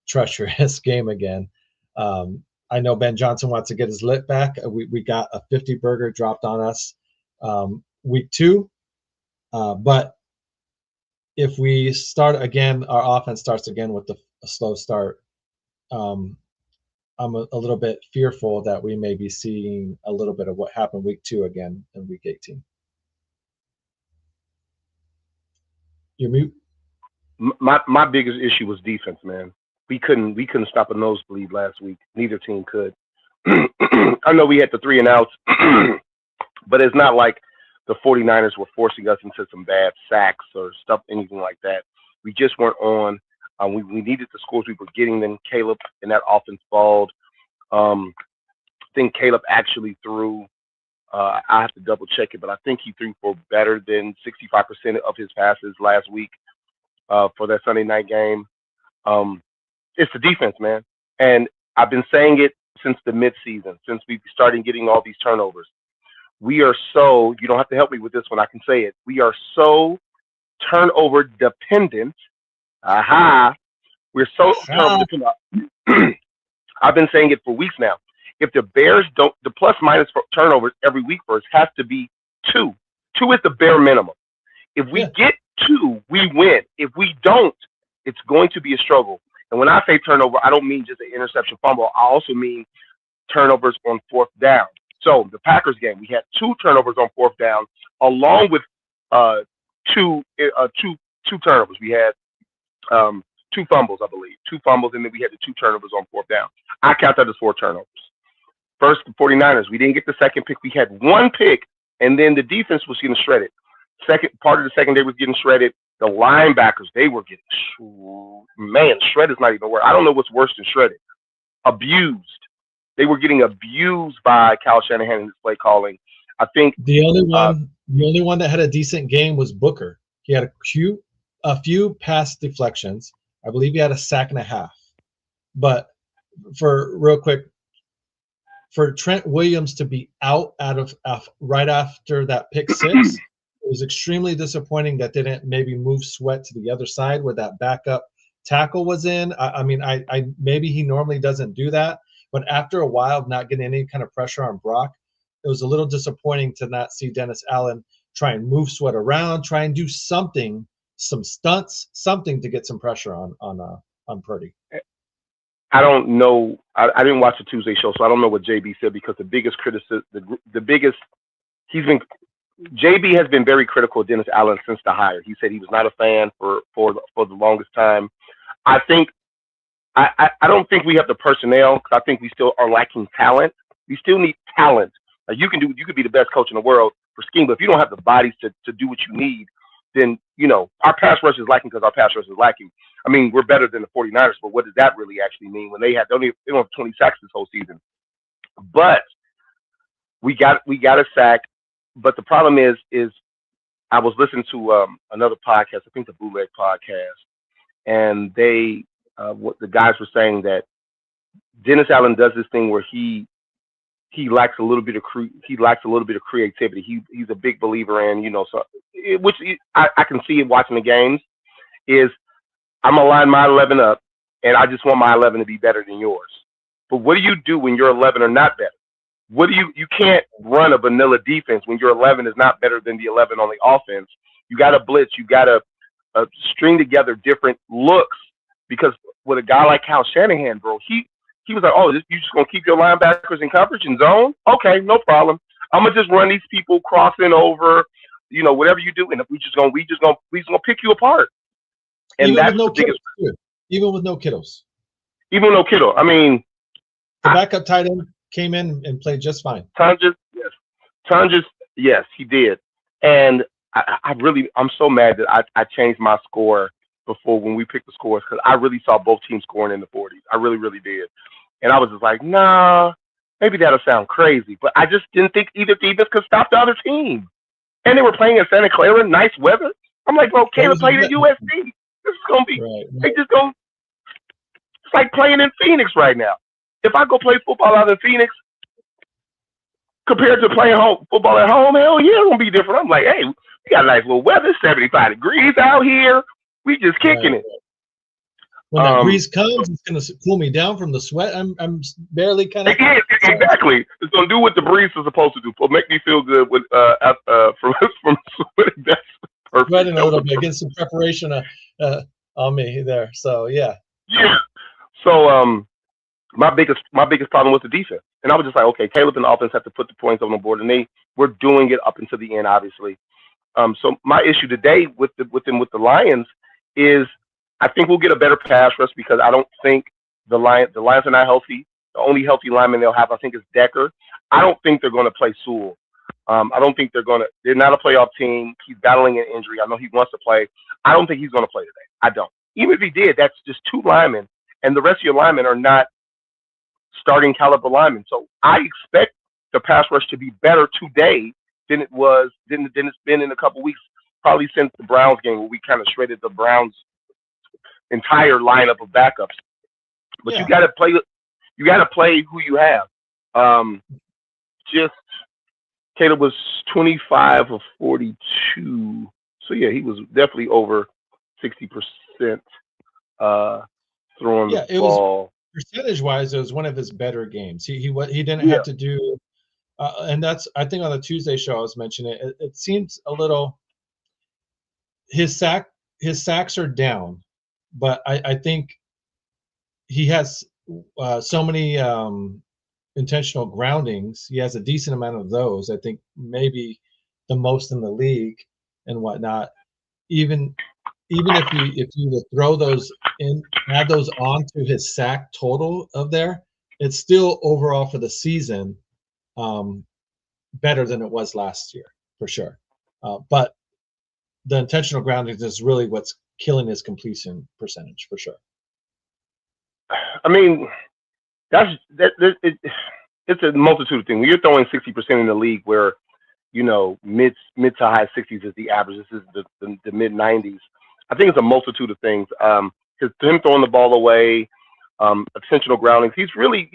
treacherous game again. I know Ben Johnson wants to get his lit back. We got a 50 burger dropped on us week 2, but if we start again, our offense starts again with a slow start. I'm a little bit fearful that we may be seeing a little bit of what happened week 2 again in week 18. You're mute. My biggest issue was defense, man. We couldn't stop a nosebleed last week. Neither team could. I know we had the 3 and outs, but it's not like the 49ers were forcing us into some bad sacks or stuff, anything like that. We just weren't on. We needed the scores we were getting. Then Caleb and that offense balled. I think Caleb actually threw. I have to double check it, but I think he threw for better than 65% of his passes last week for that Sunday night game. It's the defense, man. And I've been saying it since the midseason, since we started getting all these turnovers. We are so, you don't have to help me with this one, I can say it. We are so turnover dependent. We're so turnover dependent. I've been saying it for weeks now. If the Bears don't, the plus minus for turnovers every week for us has to be 2. 2 is the bare minimum. If we get 2, we win. If we don't, it's going to be a struggle. And when I say turnover, I don't mean just an interception fumble. I also mean turnovers on 4th down. So the Packers game, we had 2 turnovers on 4th down, along with two turnovers. We had 2 fumbles, I believe. 2 fumbles, and then we had the 2 turnovers on 4th down. I count that as 4 turnovers. First, the 49ers, we didn't get the second pick. We had 1 pick, and then the defense was getting shredded. Second part of the secondary was getting shredded. The linebackers, they were getting shredded is not even a word. I don't know what's worse than shredded. Abused. They were getting abused by Kyle Shanahan in his play calling. I think the only one that had a decent game was Booker. He had a few pass deflections. I believe he had a sack and a half. But for real quick, for Trent Williams to be out of right after that pick 6, it was extremely disappointing that didn't maybe move Sweat to the other side where that backup tackle was in. I mean, maybe he normally doesn't do that, but after a while of not getting any kind of pressure on Brock, it was a little disappointing to not see Dennis Allen try and move Sweat around, try and do something, some stunts, something to get some pressure on Purdy. I don't know. I didn't watch the Tuesday show, so I don't know what JB said, because the biggest criticism, JB has been very critical of Dennis Allen since the hire. He said he was not a fan for the longest time. I don't think we have the personnel, because I think we still are lacking talent. We still need talent. Like you could be the best coach in the world for scheme, but if you don't have the bodies to do what you need, then our pass rush is lacking because our pass rush is lacking. I mean, we're better than the 49ers, but what does that really actually mean when they don't have 20 sacks this whole season? But we got a sack. But the problem is I was listening to another podcast, I think the Bootleg podcast, and they what the guys were saying that Dennis Allen does this thing where he lacks a little bit of creativity. He's a big believer in which I can see it watching the games. Is I'm gonna line my 11 up, and I just want my 11 to be better than yours. But what do you do when your 11 are not better? You can't run a vanilla defense when your 11 is not better than the 11 on the offense. You got to blitz. You got to string together different looks, because with a guy like Kyle Shanahan, bro, he was like, oh, you just going to keep your linebackers in coverage and zone? Okay, no problem. I'm going to just run these people crossing over, whatever you do. And we just going to pick you apart. And even that's with no the biggest. Kittles, even with no Kittles. Even with no Kittle. I mean, the backup tight end came in and played just fine. Tonjes, yes, he did. And I'm so mad that I changed my score before when we picked the scores, because I really saw both teams scoring in the 40s. I really, really did. And I was just like, nah, maybe that'll sound crazy. But I just didn't think either defense could stop the other team. And they were playing in Santa Clara, nice weather. I'm like, bro, Caleb played at USC. This is going to be, right. it's like playing in Phoenix right now. if I go play football out in Phoenix compared to playing football at home, hell yeah, it's gonna be different. I'm like, hey, we got nice little weather, 75 degrees out here. We just kicking it. When that breeze comes, it's gonna cool me down from the sweat. I'm barely kind of. Exactly. It's gonna do what the breeze is supposed to do. It'll make me feel good with from sweating. That's perfect. Sweating a little bit, get some preparation on me there. So yeah. Yeah. So my biggest problem was the defense, and I was just like, okay, Caleb and the offense have to put the points on the board, and they were doing it up until the end, obviously. So my issue today with the Lions is I think we'll get a better pass rush because I don't think the Lions are not healthy. The only healthy lineman they'll have, I think, is Decker. I don't think they're going to play Sewell. I don't think they're not a playoff team. He's battling an injury. I know he wants to play. I don't think he's going to play today. I don't. Even if he did, that's just 2 linemen, and the rest of your linemen are not starting caliber linemen. So I expect the pass rush to be better today than it's been in a couple weeks, probably since the Browns game where we kind of shredded the Browns' entire lineup of backups. But you got to play. You got to play who you have. Just Caleb was 25 of 42, so yeah, he was definitely over 60% throwing the ball. Percentage-wise, it was one of his better games. He didn't have to do, and that's, I think on the Tuesday show I was mentioning it. It seems a little his sacks are down, but I think he has so many intentional groundings. He has a decent amount of those. I think maybe the most in the league and whatnot. Even if you would throw those in, add those on to his sack total of there, it's still overall for the season better than it was last year for sure. But the intentional groundings is really what's killing his completion percentage for sure. I mean, it's a multitude of things. When you're throwing 60% in the league, where mid to high 60s is the average. This is the mid 90s. I think it's a multitude of things. Because him throwing the ball away, intentional groundings, he's really,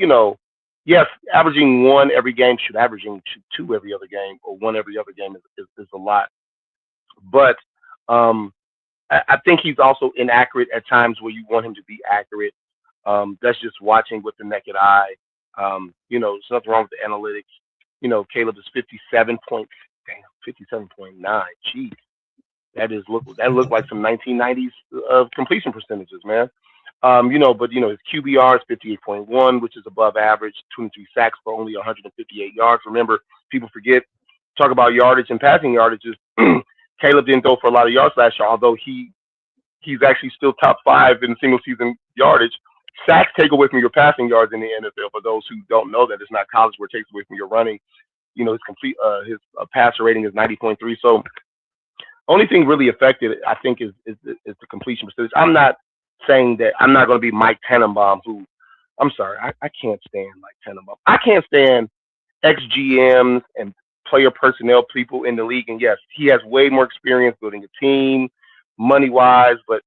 yes, averaging 1 every game. Averaging 2 every other game, or 1 every other game is a lot. But I think he's also inaccurate at times where you want him to be accurate. That's just watching with the naked eye. There's nothing wrong with the analytics. Caleb is 57.9. Jeez, that looked like some 1990s of completion percentages, man. But his QBR is 58.1, which is above average. 23 sacks for only 158 yards. Remember, people talk about yardage and passing yardages. Caleb didn't throw for a lot of yards last year, although he's actually still top 5 in single season yardage. Sacks take away from your passing yards in the NFL. For those who don't know that, it's not college where it takes away from your running. His passer rating is 90.3. So only thing really affected, I think, is the completion percentage. I'm not saying that I'm not going to be Mike Tannenbaum, who, I'm sorry, I can't stand Mike Tannenbaum. I can't stand ex-GMs and player personnel people in the league. And yes, he has way more experience building a team, money-wise, but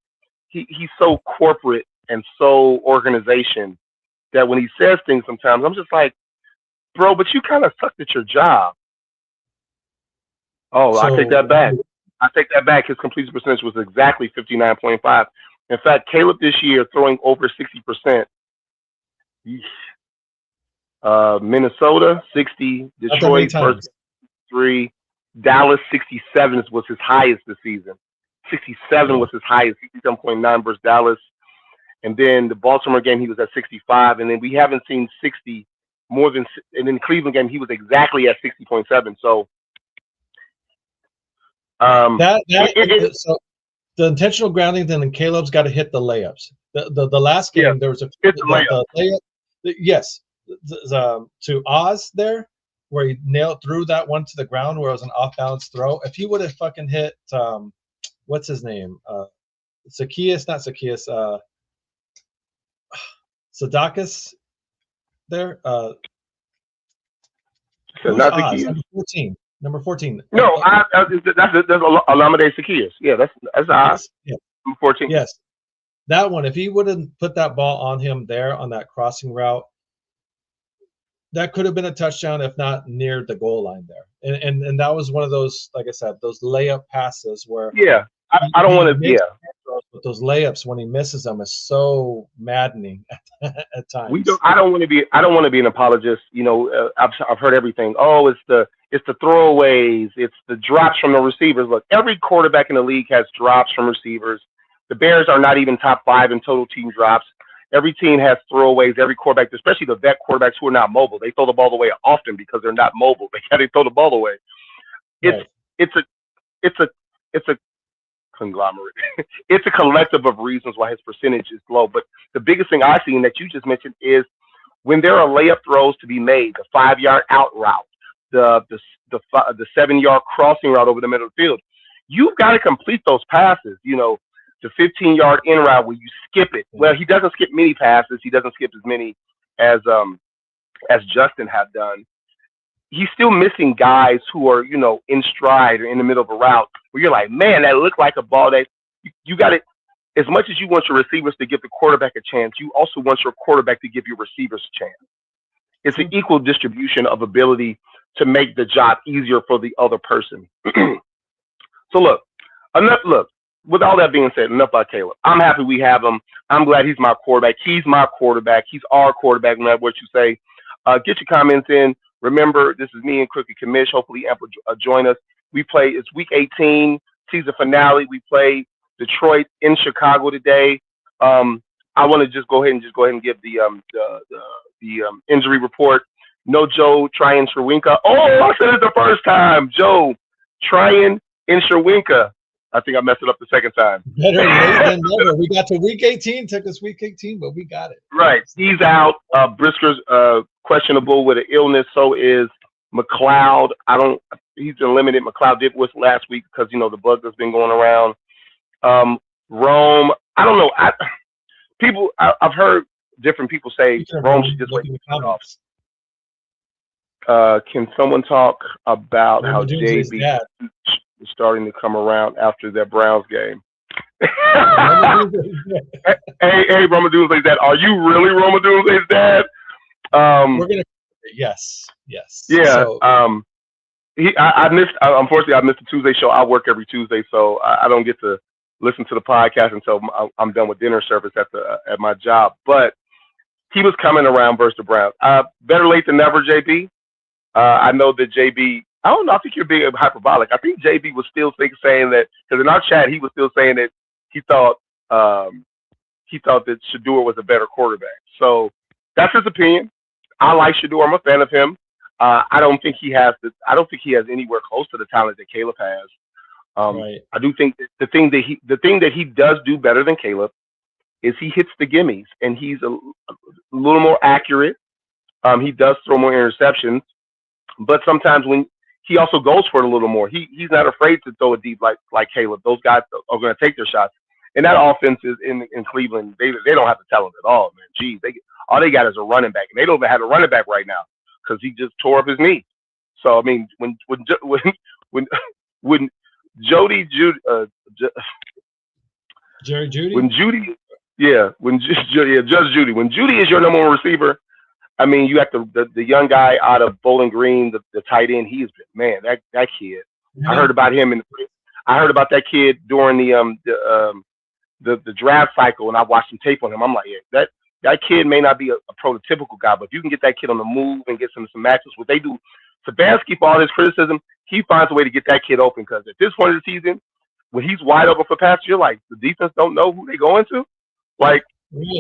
he's so corporate and so organization that when he says things sometimes, I'm just like, bro, but you kind of sucked at your job. I take that back. His completion percentage was exactly 59.5. In fact, Caleb this year throwing over 60%. Minnesota 60, Detroit 3, Dallas 67 was his highest this season. 67 was his highest, 67.9 versus Dallas. And then the Baltimore game, he was at 65. And then we haven't seen 60 more than, and in the Cleveland game, he was exactly at 60.7. So, so the intentional grounding, then Caleb's got to hit the layups. The last game, there was a layup. Yes, to Oz there, where he threw that one to the ground where it was an off-balance throw. If he would have fucking hit, what's his name? Sadakis there. Not Oz, number 14. No, that's Olamide Zaccheaus. Yeah, that's Oz. Yeah. Number 14. Yes, that one. If he wouldn't put that ball on him there on that crossing route, that could have been a touchdown if not near the goal line there. And that was one of those, like I said, those layup passes where Yeah, I don't want to. Yeah, but those layups when he misses them is so maddening at we times. don't. I don't want to be. I don't want to be an apologist. You know, I've heard everything. Oh, it's the throwaways. It's the drops from the receivers. Look, every quarterback in the league has drops from receivers. The Bears are not even top 5 in total team drops. Every team has throwaways. Every quarterback, especially the vet quarterbacks who are not mobile, they throw the ball away often because they're not mobile. They got to throw the ball away. It's Right. it's a it's a it's a conglomerate. It's a collective of reasons why his percentage is low. But the biggest thing I see, and that you just mentioned, is when there are layup throws to be made, the 5-yard out route, the 7-yard crossing route over the middle of the field, you've got to complete those passes. You know, the 15-yard in route where you skip it. Well, he doesn't skip many passes. He doesn't skip as many as Justin had done. He's still missing guys who are, you know, in stride or in the middle of a route where you're like, man, that looked like a ball that you got it. As much as you want your receivers to give the quarterback a chance, you also want your quarterback to give your receivers a chance. It's an equal distribution of ability to make the job easier for the other person. So look, with all that being said, enough about Caleb. I'm happy we have him. I'm glad he's my quarterback. He's my quarterback. He's our quarterback, no matter what you say. Get your comments in. Remember, this is me and Crooked Commish. Hopefully, Amp will join us. It's week 18, season finale. We play Detroit in Chicago today. I want to just go ahead and give the injury report. No Joe Tryon-Sherwinka. Oh, I said it the first time. Joe Tryon-Sherwinka. I think I messed it up the second time. Better late than never. We got to week 18. Took us week 18, but we got it. Right. He's out. Brisker's questionable with an illness. So is McLeod. He's been limited. McLeod did whistle last week because, you know, the bug that's been going around. Rome. I don't know. I've heard different people say Rome should just wait the playoffs. Can someone talk about how JB is starting to come around after that Browns game? hey, Roma Doomsday's dad. Are you really Roma Doomsday's dad? We're gonna. Yes. Yeah. So, unfortunately, I missed the Tuesday show. I work every Tuesday, so I don't get to listen to the podcast until I'm done with dinner service at my job. But he was coming around versus the Browns. Better late than never, JB. I know that JB. I don't know. I think you're being hyperbolic. I think JB was still saying that, because in our chat he was still saying that he thought that Shedeur was a better quarterback. So that's his opinion. I like Shedeur. I'm a fan of him. I don't think he has anywhere close to the talent that Caleb has. Right. I do think that the thing that he does do better than Caleb is he hits the gimmies, and he's a little more accurate. He does throw more interceptions, but sometimes when he also goes for it a little more. He's not afraid to throw it deep like Caleb. Those guys are going to take their shots. And that offense is in Cleveland. They don't have to tell him at all, man. Geez, all they got is a running back, and they don't even have a running back right now because he just tore up his knee. So I mean, when Jody Judy, Jerry Judy, when Judy, Judge Judy, when Judy is your number one receiver. I mean, you have the young guy out of Bowling Green, the tight end. He's been, man, that kid. Yeah. I heard about him I heard about that kid during the draft cycle, and I watched some tape on him. I'm like, yeah, that kid may not be a prototypical guy, but if you can get that kid on the move and get some matches, what they do, Stefanski, for all his criticism, he finds a way to get that kid open, because at this point of the season, when he's wide open for passes, you're like, the defense don't know who they going to. Like,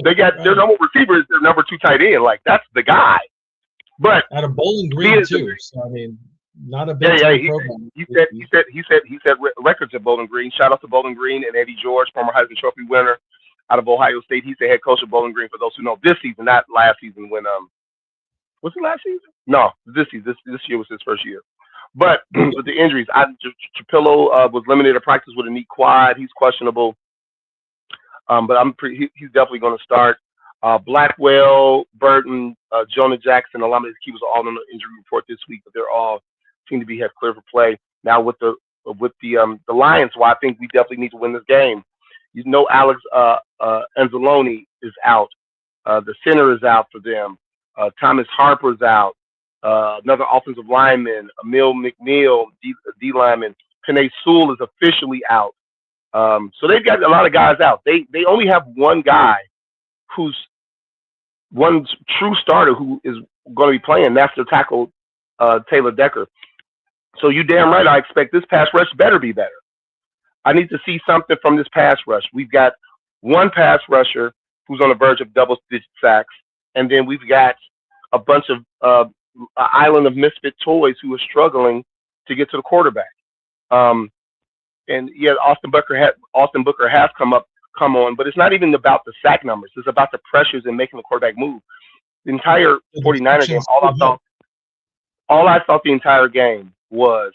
they got their number one receiver is their number 2 tight end. Like, that's the guy. But out of Bowling Green too. So I mean, not a big program. He set records at Bowling Green. Shout out to Bowling Green and Eddie George, former Heisman Trophy winner out of Ohio State. He's the head coach of Bowling Green, for those who know. This season, not last season. When was it last season? No, this season. This year was his first year. But with the injuries, Trapillo was limited to practice with a knee quad. He's questionable. But he's definitely going to start. Blackwell, Burton, Jonah Jackson, a lot of these keepers are all on the injury report this week, but they're all seem to be have clear for play. Now with the Lions, I think we definitely need to win this game. You know, Alex Anzalone is out. The center is out for them. Thomas Harper's out. another offensive lineman, Emil McNeil, D lineman. Penei Sewell is officially out. So they've got a lot of guys out. They only have one guy who's one true starter who is going to be playing. That's their tackle, Taylor Decker. So you damn right. I expect this pass rush better be better. I need to see something from this pass rush. We've got one pass rusher who's on the verge of double-digit sacks, and then we've got a bunch of island of misfit toys who are struggling to get to the quarterback. And yeah, Austin Booker has come on, but it's not even about the sack numbers. It's about the pressures and making the quarterback move. The entire 49er game, all I thought the entire game was,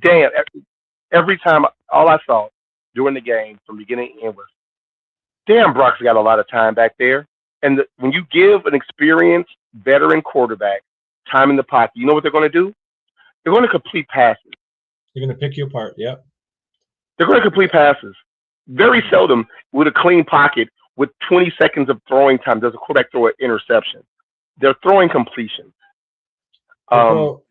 damn, every time, all I saw during the game from beginning to end was, damn, Brock's got a lot of time back there. And when you give an experienced veteran quarterback time in the pocket, you know what they're going to do? They're going to complete passes. They're going to pick you apart. Yep. They're going to complete passes. Very seldom with a clean pocket with 20 seconds of throwing time does a quarterback throw an interception. They're throwing completions. Bro,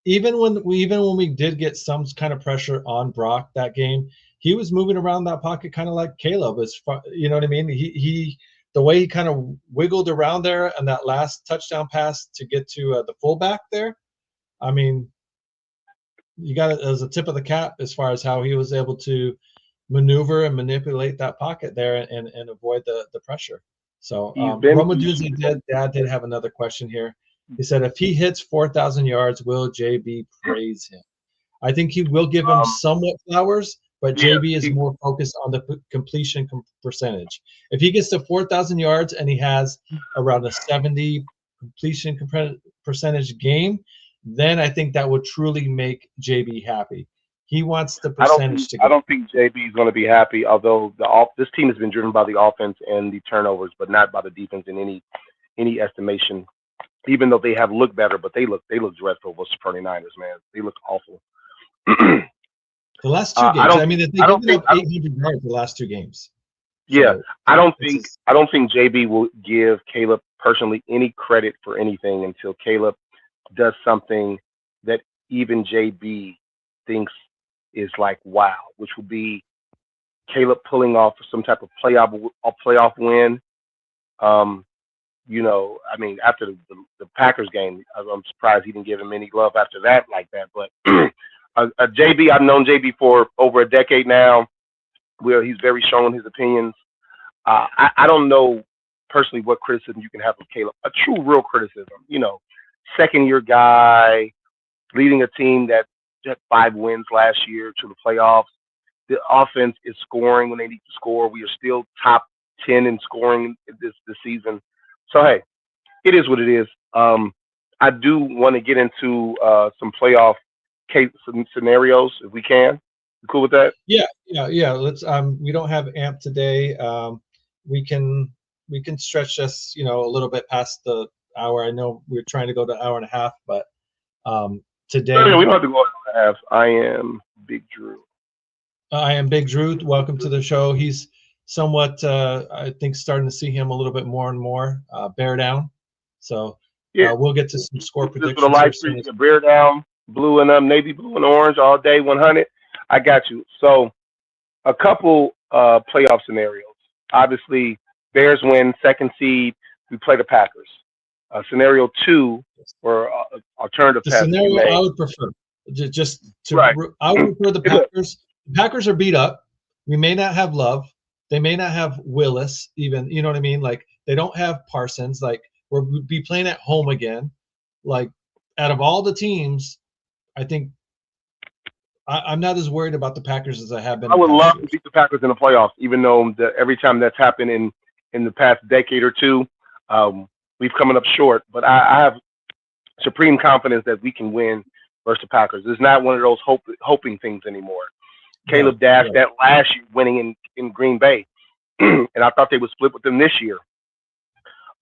even when we did get some kind of pressure on Brock that game, he was moving around that pocket kind of like Caleb. You know what I mean? He the way he kind of wiggled around there and that last touchdown pass to get to the fullback there. I mean, you got it as a tip of the cap as far as how he was able to maneuver and manipulate that pocket there and avoid the pressure. So Dad did have another question here. He said, if he hits 4,000 yards, will JB praise him? I think he will give him somewhat flowers, but JB is more focused on the completion percentage. If he gets to 4,000 yards and he has around a 70 completion percentage game, then I think that would truly make JB happy. He wants the percentage to go. I don't think JB is going to be happy, although this team has been driven by the offense and the turnovers, but not by the defense in any estimation. Even though they have looked better, but they look dreadful versus 49ers, man. They look awful. The last two games. I mean, they've given up 800 yards the last two games. Yeah, so I don't think JB will give Caleb personally any credit for anything until Caleb does something that even JB thinks is like wow, which would be Caleb pulling off some type of playoff win. You know, I mean, after the Packers game, I'm surprised he didn't give him any love after that like that. But JB, I've known JB for over a decade now, where he's very strong in his opinions. I don't know personally what criticism you can have of Caleb. A true, real criticism. You know, second-year guy, leading a team that had 5 wins last year to the playoffs. The offense is scoring when they need to score. We are still top 10 in scoring this season. So, hey, it is what it is. I do want to get into some playoff scenarios if we can. You cool with that? Yeah. Let's. We don't have AMP today. We can stretch this, a little bit past the hour. I know we're trying to go to an hour and a half, but today we don't have to go an hour and a half. I am Big Drew. Welcome to the show. He's somewhat, I think, starting to see him a little bit more and more bear down. So we'll get to some score predictions. The live stream, bear down, blue and navy blue and orange all day, 100. I got you. So a couple playoff scenarios. Obviously, Bears win, second seed. We play the Packers. Scenario 2 or alternative. The scenario I would prefer. I would prefer the Packers. The Packers are beat up. We may not have Love. They may not have Willis even, you know what I mean? Like, they don't have Parsons. Like, we'll be playing at home again. Like, out of all the teams, I think I'm not as worried about the Packers as I have been. I would love to beat the Packers in the playoffs, even though every time that's happened in the past decade or two, we've coming up short. But I have supreme confidence that we can win versus the Packers. It's not one of those hoping things anymore. Caleb dashed that last year winning in Green Bay, and I thought they would split with them this year.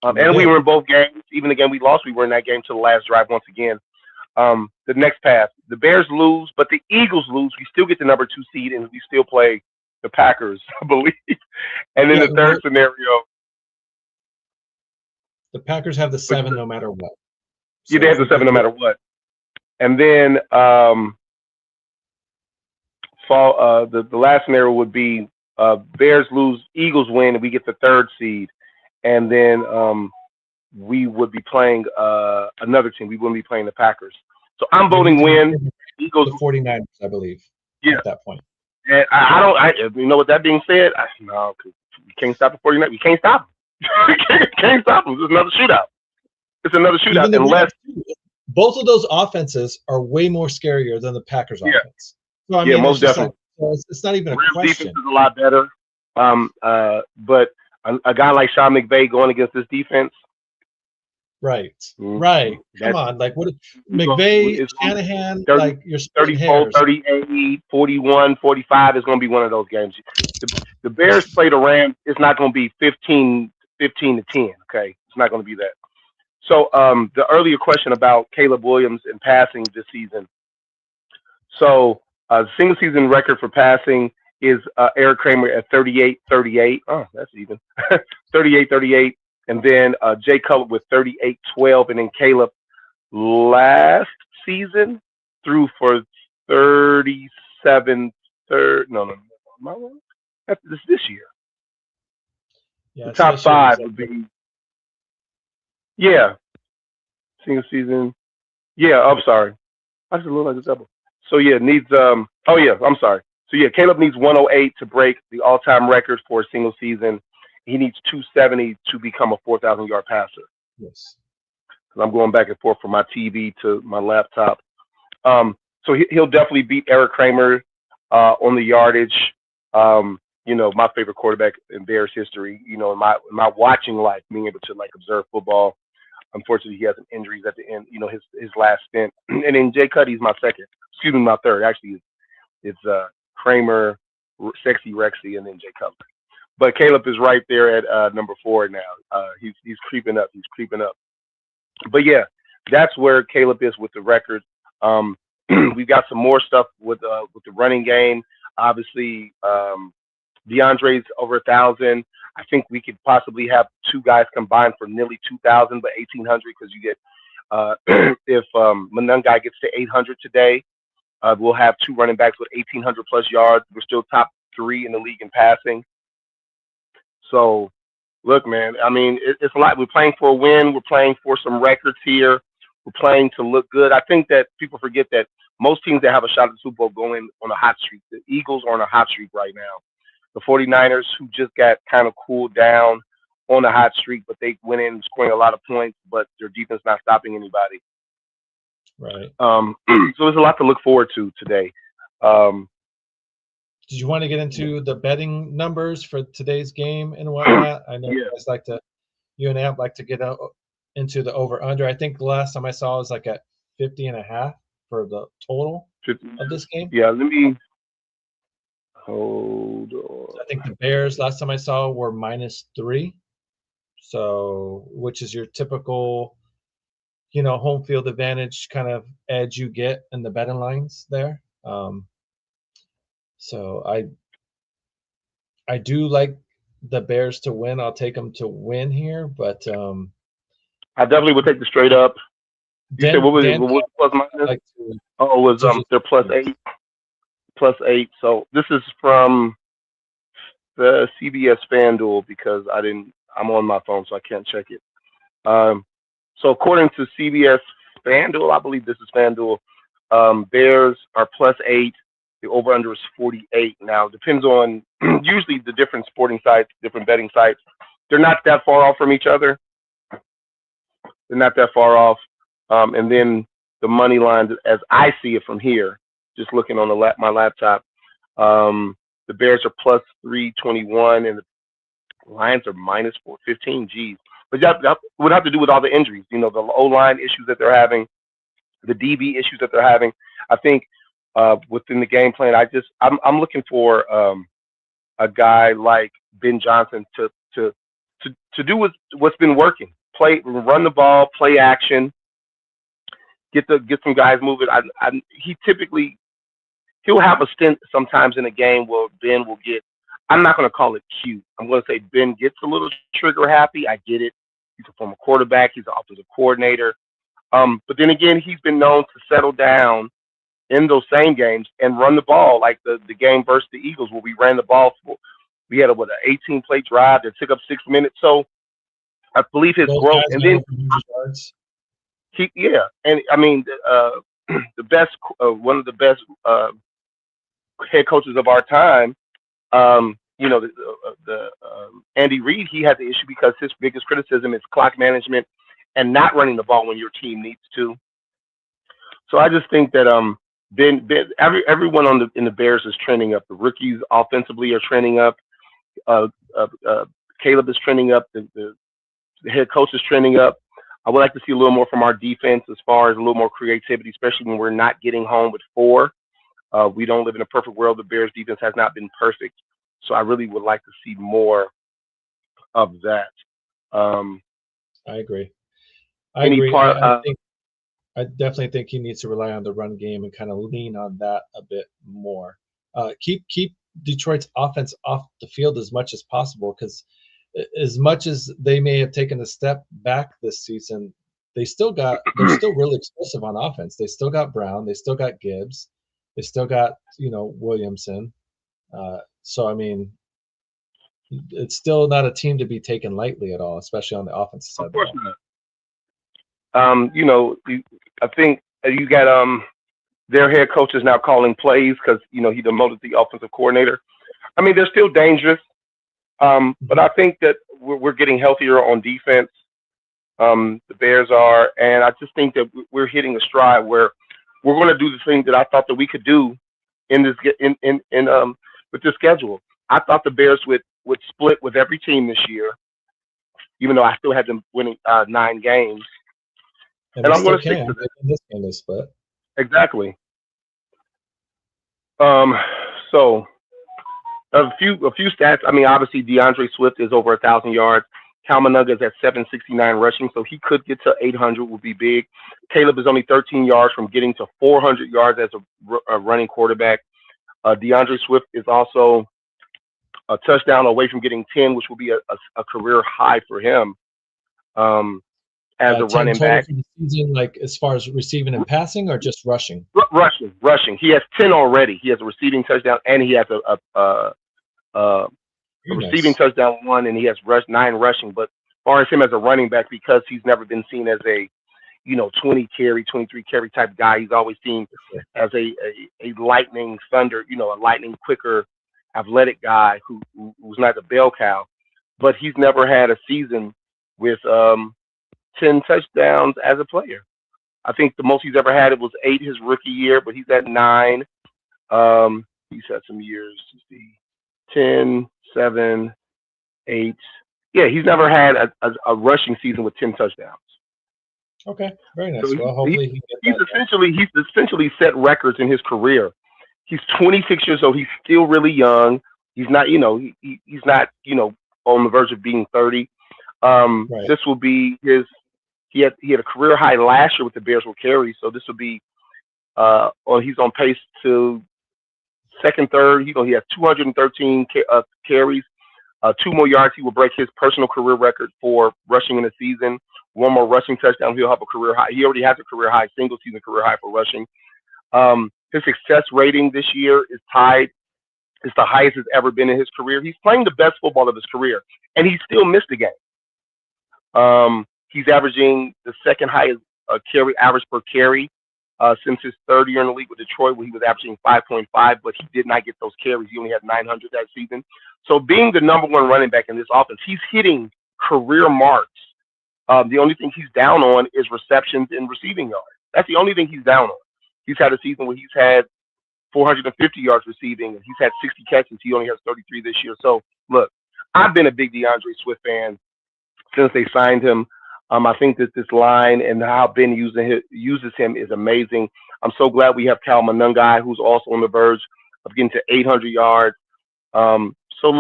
And we were in both games. Even the game we lost, we were in that game to the last drive once again. The next pass, the Bears lose, but the Eagles lose. We still get the number 2 seed, and we still play the Packers, I believe. And then the third scenario. The Packers have the 7 no matter what. Yeah, they have the 7 no matter what. And then the last scenario would be Bears lose, Eagles win, and we get the 3rd seed. And then we would be playing another team. We wouldn't be playing the Packers. So I'm voting win. Eagles. The 49ers, I believe. Yeah. At that point. And you know, with that being said, no, because you can't stop the 49ers. You can't stop them. can't stop them. It's another shootout. It's another shootout. Unless both of those offenses are way more scarier than the Packers offense. So I mean, most definitely. It's not even a Rams question. defense is a lot better. But a guy like Sean McVay going against this defense. Right. Come on. Like, what McVay, Shanahan, 30, like, you're 34, 38, 41, 45 is going to be one of those games. The Bears play the Rams. It's not going to be 15 to 10. Okay. It's not going to be that. So the earlier question about Caleb Williams and passing this season. So single season record for passing is Eric Kramer at 38-38. Oh, that's even. 38-38. And then Jay Cutler with 38-12. And then Caleb last season threw for 37. No. Am I wrong? That's this year. Yeah, the top 5 would be. Yeah. Single season. Yeah, I'm sorry. I just look like a double. So yeah, needs I'm sorry. So yeah, Caleb needs 108 to break the all-time record for a single season. He needs 270 to become a 4,000-yard passer. Yes. Because I'm going back and forth from my TV to my laptop. So he'll definitely beat Eric Kramer on the yardage. You know, my favorite quarterback in Bears history. You know, in my watching life, being able to like observe football. Unfortunately, he has some injuries at the end. You know, his last stint. And then Jay Cuddy's my my third. Actually, it's Kramer, Sexy Rexy, and then Jay Cutler. But Caleb is right there at number 4 now. He's creeping up. But yeah, that's where Caleb is with the record. We've got some more stuff with the running game. Obviously, DeAndre's over 1,000. I think we could possibly have 2 guys combined for nearly 2,000, but 1,800 because you get if Monangai gets to 800 today, we'll have 2 running backs with 1,800 plus yards. We're still top 3 in the league in passing. So, look, man, I mean, it's a lot. We're playing for a win. We're playing for some records here. We're playing to look good. I think that people forget that most teams that have a shot at the Super Bowl go in on a hot streak. The Eagles are on a hot streak right now. The 49ers, who just got kind of cooled down on a hot streak, but they went in scoring a lot of points, but their defense not stopping anybody. Right. So there's a lot to look forward to today. Did you want to get into the betting numbers for today's game and whatnot? I know you guys you and Amp like to get into the over-under. I think the last time I saw it was like at 50.5 for the total of this game. Yeah, let me hold on. I think the Bears last time I saw were -3, so which is your typical, you know, home field advantage kind of edge you get in the betting lines there. So I do like the Bears to win. I'll take them to win here, but I definitely would take the straight up. You said what was plus minus? Like it was they're +8. +8. So this is from the CBS FanDuel because I'm on my phone, so I can't check it. So according to CBS FanDuel, I believe this is FanDuel, Bears are +8. The over-under is 48. Now, it depends on usually the different sporting sites, different betting sites. They're not that far off from each other. They're not that far off. And then the money line, as I see it from here, just looking on my laptop, the Bears are +321 and the Lions are -415. Geez. But that would have to do with all the injuries, you know, the O-line issues that they're having, the DB issues that they're having. I think within the game plan, I'm looking for a guy like Ben Johnson to do what's been working. Run the ball, play action, get some guys moving. He'll have a stint sometimes in a game where Ben will get. I'm not going to call it cute. I'm going to say Ben gets a little trigger happy. I get it. He's a former quarterback. He's an offensive coordinator. But then again, he's been known to settle down in those same games and run the ball, like the game versus the Eagles where we ran the ball for. We had an 18 play drive that took up 6 minutes. So I believe his Those growth, guys and got then over 100 yards. yeah, and I mean the best, one of the best head coaches of our time. Andy Reid, he had the issue because his biggest criticism is clock management and not running the ball when your team needs to. So I just think that everyone in the Bears is trending up. The rookies offensively are trending up. Uh, Caleb is trending up. The head coach is trending up. I would like to see a little more from our defense as far as a little more creativity, especially when we're not getting home with 4. We don't live in a perfect world. The Bears defense has not been perfect. So I really would like to see more of that. I agree. Any part? I definitely think he needs to rely on the run game and kind of lean on that a bit more. Keep Detroit's offense off the field as much as possible, because as much as they may have taken a step back this season, they're still really explosive on offense. They still got Brown, they still got Gibbs, they still got Williamson. So I mean, it's still not a team to be taken lightly at all, especially on the offensive side. Of course not. I think you got their head coach is now calling plays because he demoted the offensive coordinator. I mean, they're still dangerous, but I think that we're getting healthier on defense. The Bears are, and I just think that we're hitting a stride where we're going to do the thing that I thought that we could do in this with this schedule. I thought the Bears would split with every team this year, even though I still had them winning 9 games. And I'm going to stick to that. In this game, they split. Exactly. So a few stats. I mean, obviously DeAndre Swift is over 1,000 yards. Cal Monunga is at 769 rushing, so he could get to 800. Would be big. Caleb is only 13 yards from getting to 400 yards as a running quarterback. DeAndre Swift is also a touchdown away from getting 10, which will be a career high for him. As a running back. For the season, like as far as receiving and passing, or just rushing? Rushing. He has 10 already. He has a receiving touchdown, and he has a receiving touchdown 1, and he has 9 rushing. But as far as him as a running back, because he's never been seen as a 20 carry, 23 carry type guy, he's always seen as a lightning thunder, a lightning quicker, athletic guy who's not a bell cow. But he's never had a season with 10 touchdowns as a player. I think the most he's ever had it was 8 his rookie year, but he's at 9. He's had some years. 10, 7, 8. Yeah, he's never had a rushing season with 10 touchdowns. Okay, very nice. So well, hopefully he's essentially set records in his career. He's 26 years old. He's still really young. He's not, he's not, on the verge of being 30. Right. This will be his. He had a career high last year with the Bears with carries, so this will be. He's on pace to second, third. He has 213 carries. 2 more yards, he will break his personal career record for rushing in a season. 1 more rushing touchdown, he'll have a career high. He already has a career high, single season career high for rushing. His success rating this year is tied. It's the highest it's ever been in his career. He's playing the best football of his career, and he still missed a game. He's averaging the second highest carry average per carry since his 3rd year in the league with Detroit, where he was averaging 5.5, but he did not get those carries. He only had 900 that season. So being the number 1 running back in this offense, he's hitting career marks. The only thing he's down on is receptions and receiving yards. That's the only thing he's down on. He's had a season where he's had 450 yards receiving, and he's had 60 catches. He only has 33 this year. So, look, I've been a big DeAndre Swift fan since they signed him. I think that this line and how Ben uses him is amazing. I'm so glad we have Cal Monunga, who's also on the verge of getting to 800 yards. So,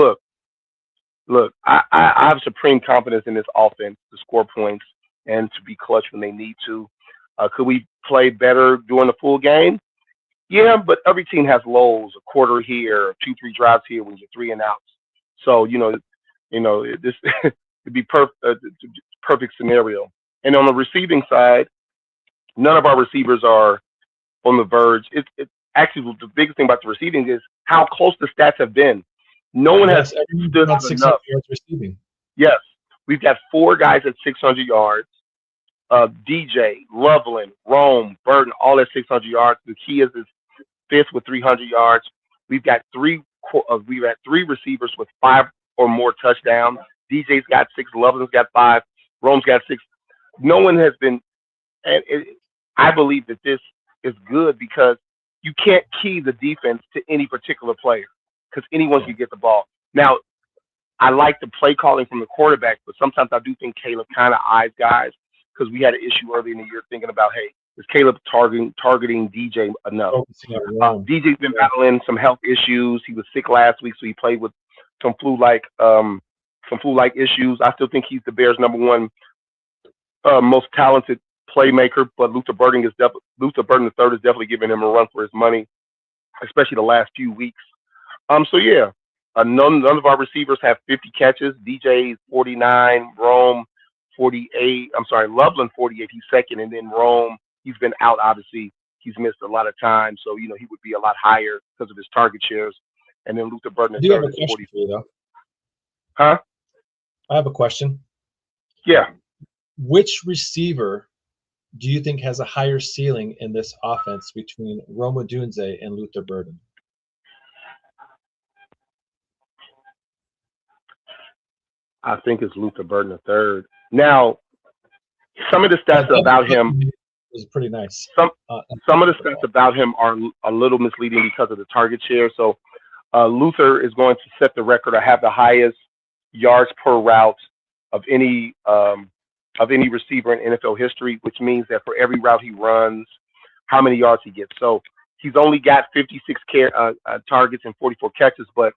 look, I have supreme confidence in this offense to score points and to be clutch when they need to. Could we play better during the full game? Yeah, but every team has lows, a quarter here, 2-3 drives here when you're 3 and outs. So, this it'd be perfect scenario. And on the receiving side, None of our receivers are on the verge. It's actually the biggest thing about the receiving is how close the stats have been. No one has Yes, everyone's stood about out 600 enough. yards receiving. Yes, we've got 4 guys at 600 yards. DJ, Loveland, Rome, Burton, all at 600 yards. The key is 5th with 300 yards. We've got 3 receivers with 5 or more touchdowns. DJ's got 6, Loveland's got 5, Rome's got 6. No one has been, and I believe that this is good because you can't key the defense to any particular player because anyone can get the ball. Now, I like the play calling from the quarterback, but sometimes I do think Caleb kind of eyes guys because we had an issue early in the year thinking about, hey, is Caleb targeting DJ enough? Focusing on Rome. DJ's been battling some health issues. He was sick last week, so he played with some flu-like issues. I still think he's the Bears' #1 most talented playmaker, but Luther Burden III is definitely giving him a run for his money, especially the last few weeks. So yeah, none of our receivers have 50 catches. DJ 49, Rome 48. I'm sorry, Loveland 48. He's second, and then Rome. He's been out. Obviously, he's missed a lot of time, so he would be a lot higher because of his target shares. And then Luther Burden Do you have III a is question 40. for you, though? Huh? I have a question. Yeah. Which receiver do you think has a higher ceiling in this offense between Rome Odunze and Luther Burden? I think it's Luther Burden III. Now, some of the stats about him was pretty nice. Some of the stats about him are a little misleading because of the target share. So Luther is going to set the record or have the highest yards per route of any receiver in NFL history, which means that for every route he runs, how many yards he gets. So he's only got 56 targets and 44 catches, but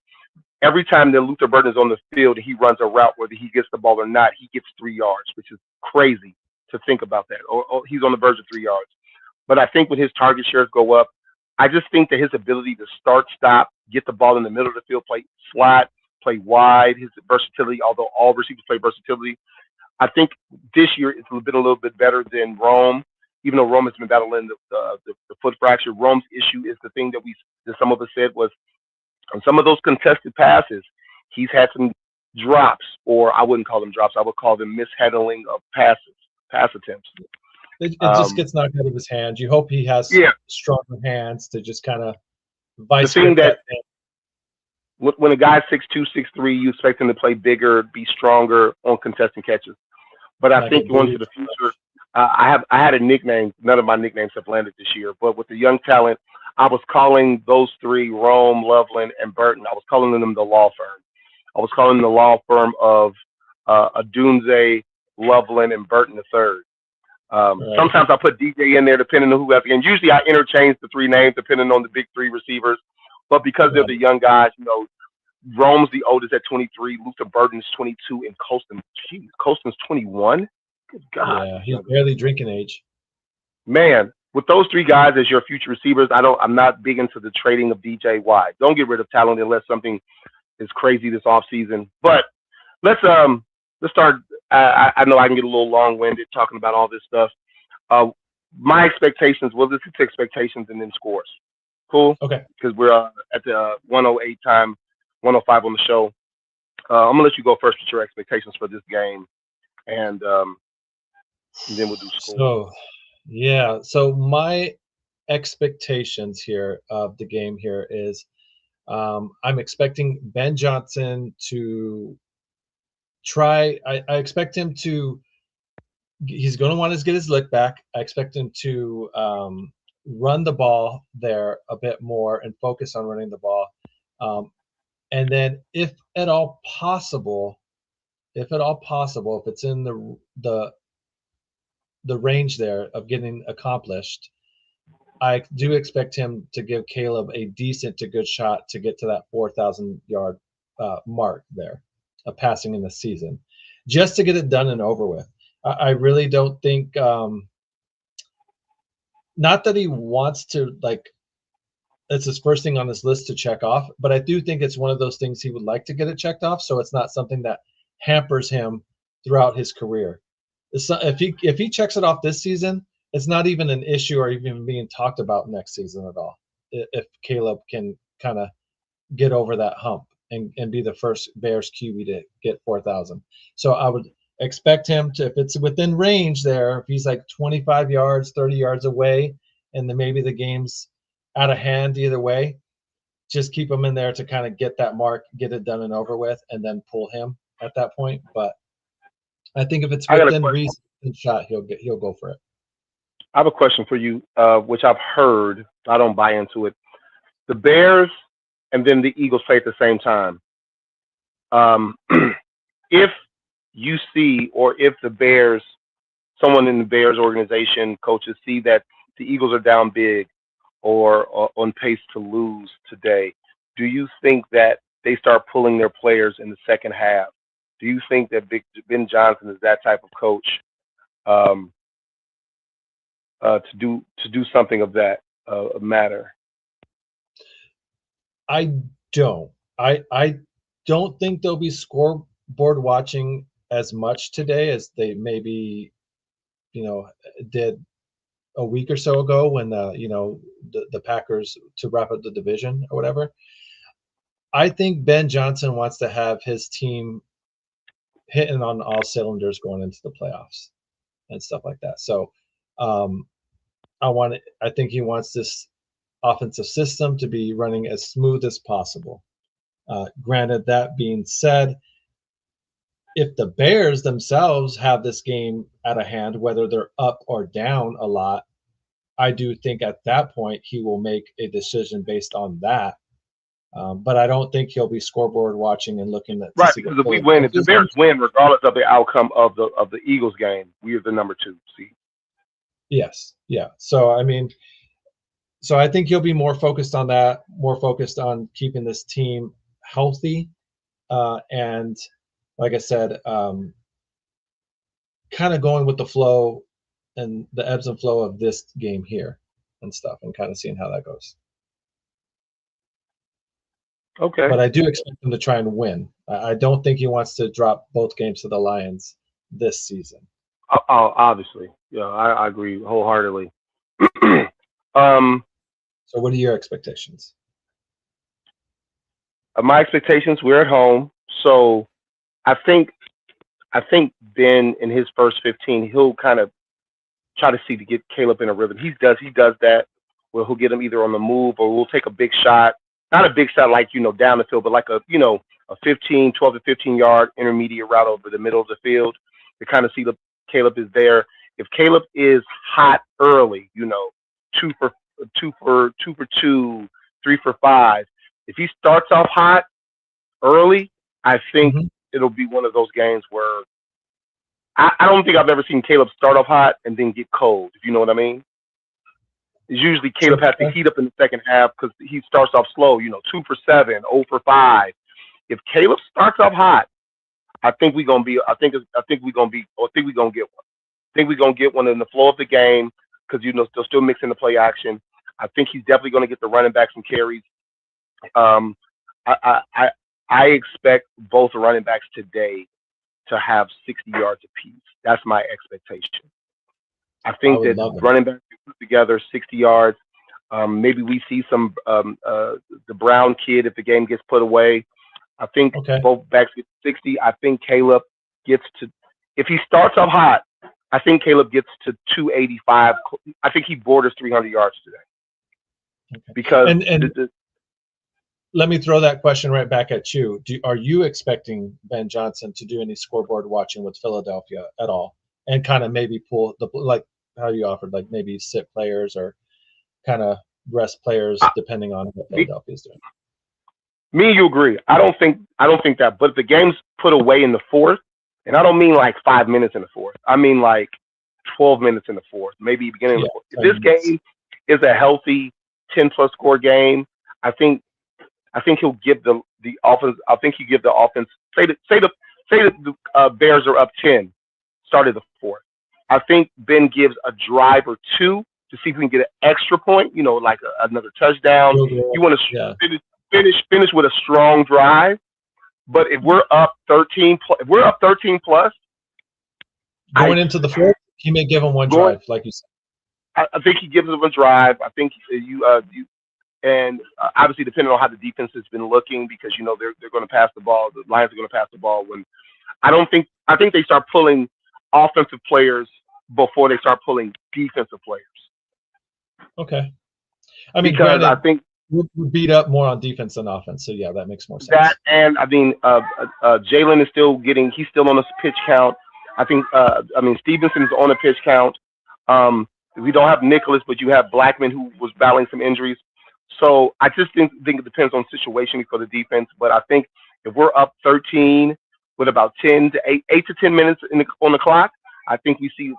every time that Luther Burden is on the field and he runs a route, whether he gets the ball or not, he gets 3 yards, which is crazy to think about that. Or he's on the verge of 3 yards. But I think when his target shares go up, I just think that his ability to start, stop, get the ball in the middle of the field, play slot, play wide, his versatility, although all receivers play versatility, I think this year it's been a little bit better than Rome, even though Rome has been battling the foot fracture. Rome's issue is the thing that some of us said was on some of those contested passes, he's had some drops, or I wouldn't call them drops. I would call them mishandling of pass attempts. It just gets knocked out of his hands. You hope he has stronger hands to just kind of vice grip that thing. When a guy's 6'2", 6'3", you expect him to play bigger, be stronger on contesting catches. But I think going to the future, I had a nickname. None of my nicknames have landed this year. But with the young talent, I was calling those 3, Rome, Loveland, and Burton, I was calling them the law firm. I was calling them the law firm of Odunze, Loveland, and Burton III. Sometimes I put DJ in there depending on who has. And usually I interchange the 3 names depending on the big 3 receivers. But because they're the young guys, Rome's the oldest at 23, Luther Burden's 22, and Colston's 21. Good God. Yeah, he's barely drinking age. Man, with those 3 guys as your future receivers, I'm not big into the trading of DJ. Why? Don't get rid of talent unless something is crazy this offseason. But let's start. I know I can get a little long-winded talking about all this stuff. My expectations, let's get to expectations and then scores. Cool? Okay. Because we're at the 1:08 time, 1:05 on the show. I'm going to let you go first with your expectations for this game, and then we'll do scores. So my expectations here of the game here is I'm expecting Ben Johnson to try. I expect him to. He's going to want to get his lick back. I expect him to run the ball there a bit more and focus on running the ball. And then if at all possible, if it's in the range there of getting accomplished, I do expect him to give Caleb a decent to good shot to get to that 4,000 yard mark there of passing in the season, just to get it done and over with. I really don't think, not that he wants to, it's his first thing on his list to check off, but I do think it's one of those things he would like to get it checked off, so it's not something that hampers him throughout his career. If he checks it off this season, it's not even an issue or even being talked about next season at all. If Caleb can kind of get over that hump and be the first Bears QB to get 4,000. So I would expect him to, if it's within range there, if he's like 25 yards, 30 yards away, and then maybe the game's out of hand either way, just keep him in there to kind of get that mark, get it done and over with, and then pull him at that point. But I think if it's within reason shot, he'll go for it. I have a question for you, which I've heard. I don't buy into it. The Bears and then the Eagles play at the same time. If you see, or if the Bears, someone in the Bears organization, coaches see that the Eagles are down big or on pace to lose today, do you think that they start pulling their players in the second half? Do you think that Ben Johnson is that type of coach to do something of that matter? I don't. I don't think they'll be scoreboard watching as much today as they maybe, did a week or so ago when the Packers to wrap up the division or whatever. I think Ben Johnson wants to have his team hitting on all cylinders going into the playoffs and stuff like that. So I think he wants this offensive system to be running as smooth as possible. Granted, that being said, if the Bears themselves have this game at a hand, whether they're up or down a lot, I do think at that point he will make a decision based on that. But I don't think he'll be scoreboard watching and looking at right, because if we win, if the Bears win, regardless of the outcome of the Eagles game, we are the number 2 seed. Yes, yeah. So I think he'll be more focused on that, more focused on keeping this team healthy, and like I said, kind of going with the flow and the ebbs and flow of this game here and stuff, and kind of seeing how that goes. Okay. But I do expect him to try and win. I don't think he wants to drop both games to the Lions this season. Oh, obviously. Yeah, I agree wholeheartedly. So what are your expectations? My expectations, we're at home. So I think Ben in his first 15, he'll kind of try to get Caleb in a rhythm. He does that where he'll get him either on the move or we'll take a big shot. Not a big shot like, down the field, but like a 12 to 15 yard intermediate route over the middle of the field to kind of see Caleb is there. If Caleb is hot early, 2 for 2, 3 for 5. If he starts off hot early, I think it'll be one of those games where I don't think I've ever seen Caleb start off hot and then get cold, if you know what I mean. It's usually Caleb has to heat up in the second half because he starts off slow, 2 for 7, 0 for 5. If Caleb starts off hot, I think we're gonna get one. I think we're gonna get one in the flow of the game because they'll still mix in the play action. I think he's definitely gonna get the running back some carries. I expect both running backs today to have 60 yards apiece. That's my expectation. I think that running backs put together 60 yards. Maybe we see some the Brown kid if the game gets put away. I think both backs get 60. I think Caleb gets to, if he starts off hot, I think Caleb gets to 285. I think he borders 300 yards today. Because let me throw that question right back at you. Are you expecting Ben Johnson to do any scoreboard watching with Philadelphia at all, and kind of maybe pull like how you offered, like maybe sit players or kind of rest players depending on what Philadelphia is doing? Me and you agree. I don't think that. But if the game's put away in the fourth, and I don't mean like 5 minutes in the fourth. I mean like 12 minutes in the fourth, maybe beginning of the fourth. If this game is a healthy 10-plus score game, I think he'll give the offense. I think he give the offense. Say the Bears are up 10, started the fourth. I think Ben gives a drive or two to see if we can get an extra point. Like another touchdown. You want to finish with a strong drive. But if we're up 13, plus, going into the fourth, he may give him one drive, like you said. I think he gives them a drive. I think obviously depending on how the defense has been looking, because they're going to pass the ball. The Lions are going to pass the ball. I think they start pulling offensive players before they start pulling defensive players. Okay. I mean, because granted, I think we beat up more on defense than offense. So yeah, that makes more sense. that, and I mean, Jalen is he's still on a pitch count. I think, Stevenson is on a pitch count. We don't have Nicholas, but you have Blackman, who was battling some injuries. So I just think it depends on situation for the defense. But I think if we're up 13 with about 8 to 10 minutes on the clock, I think we see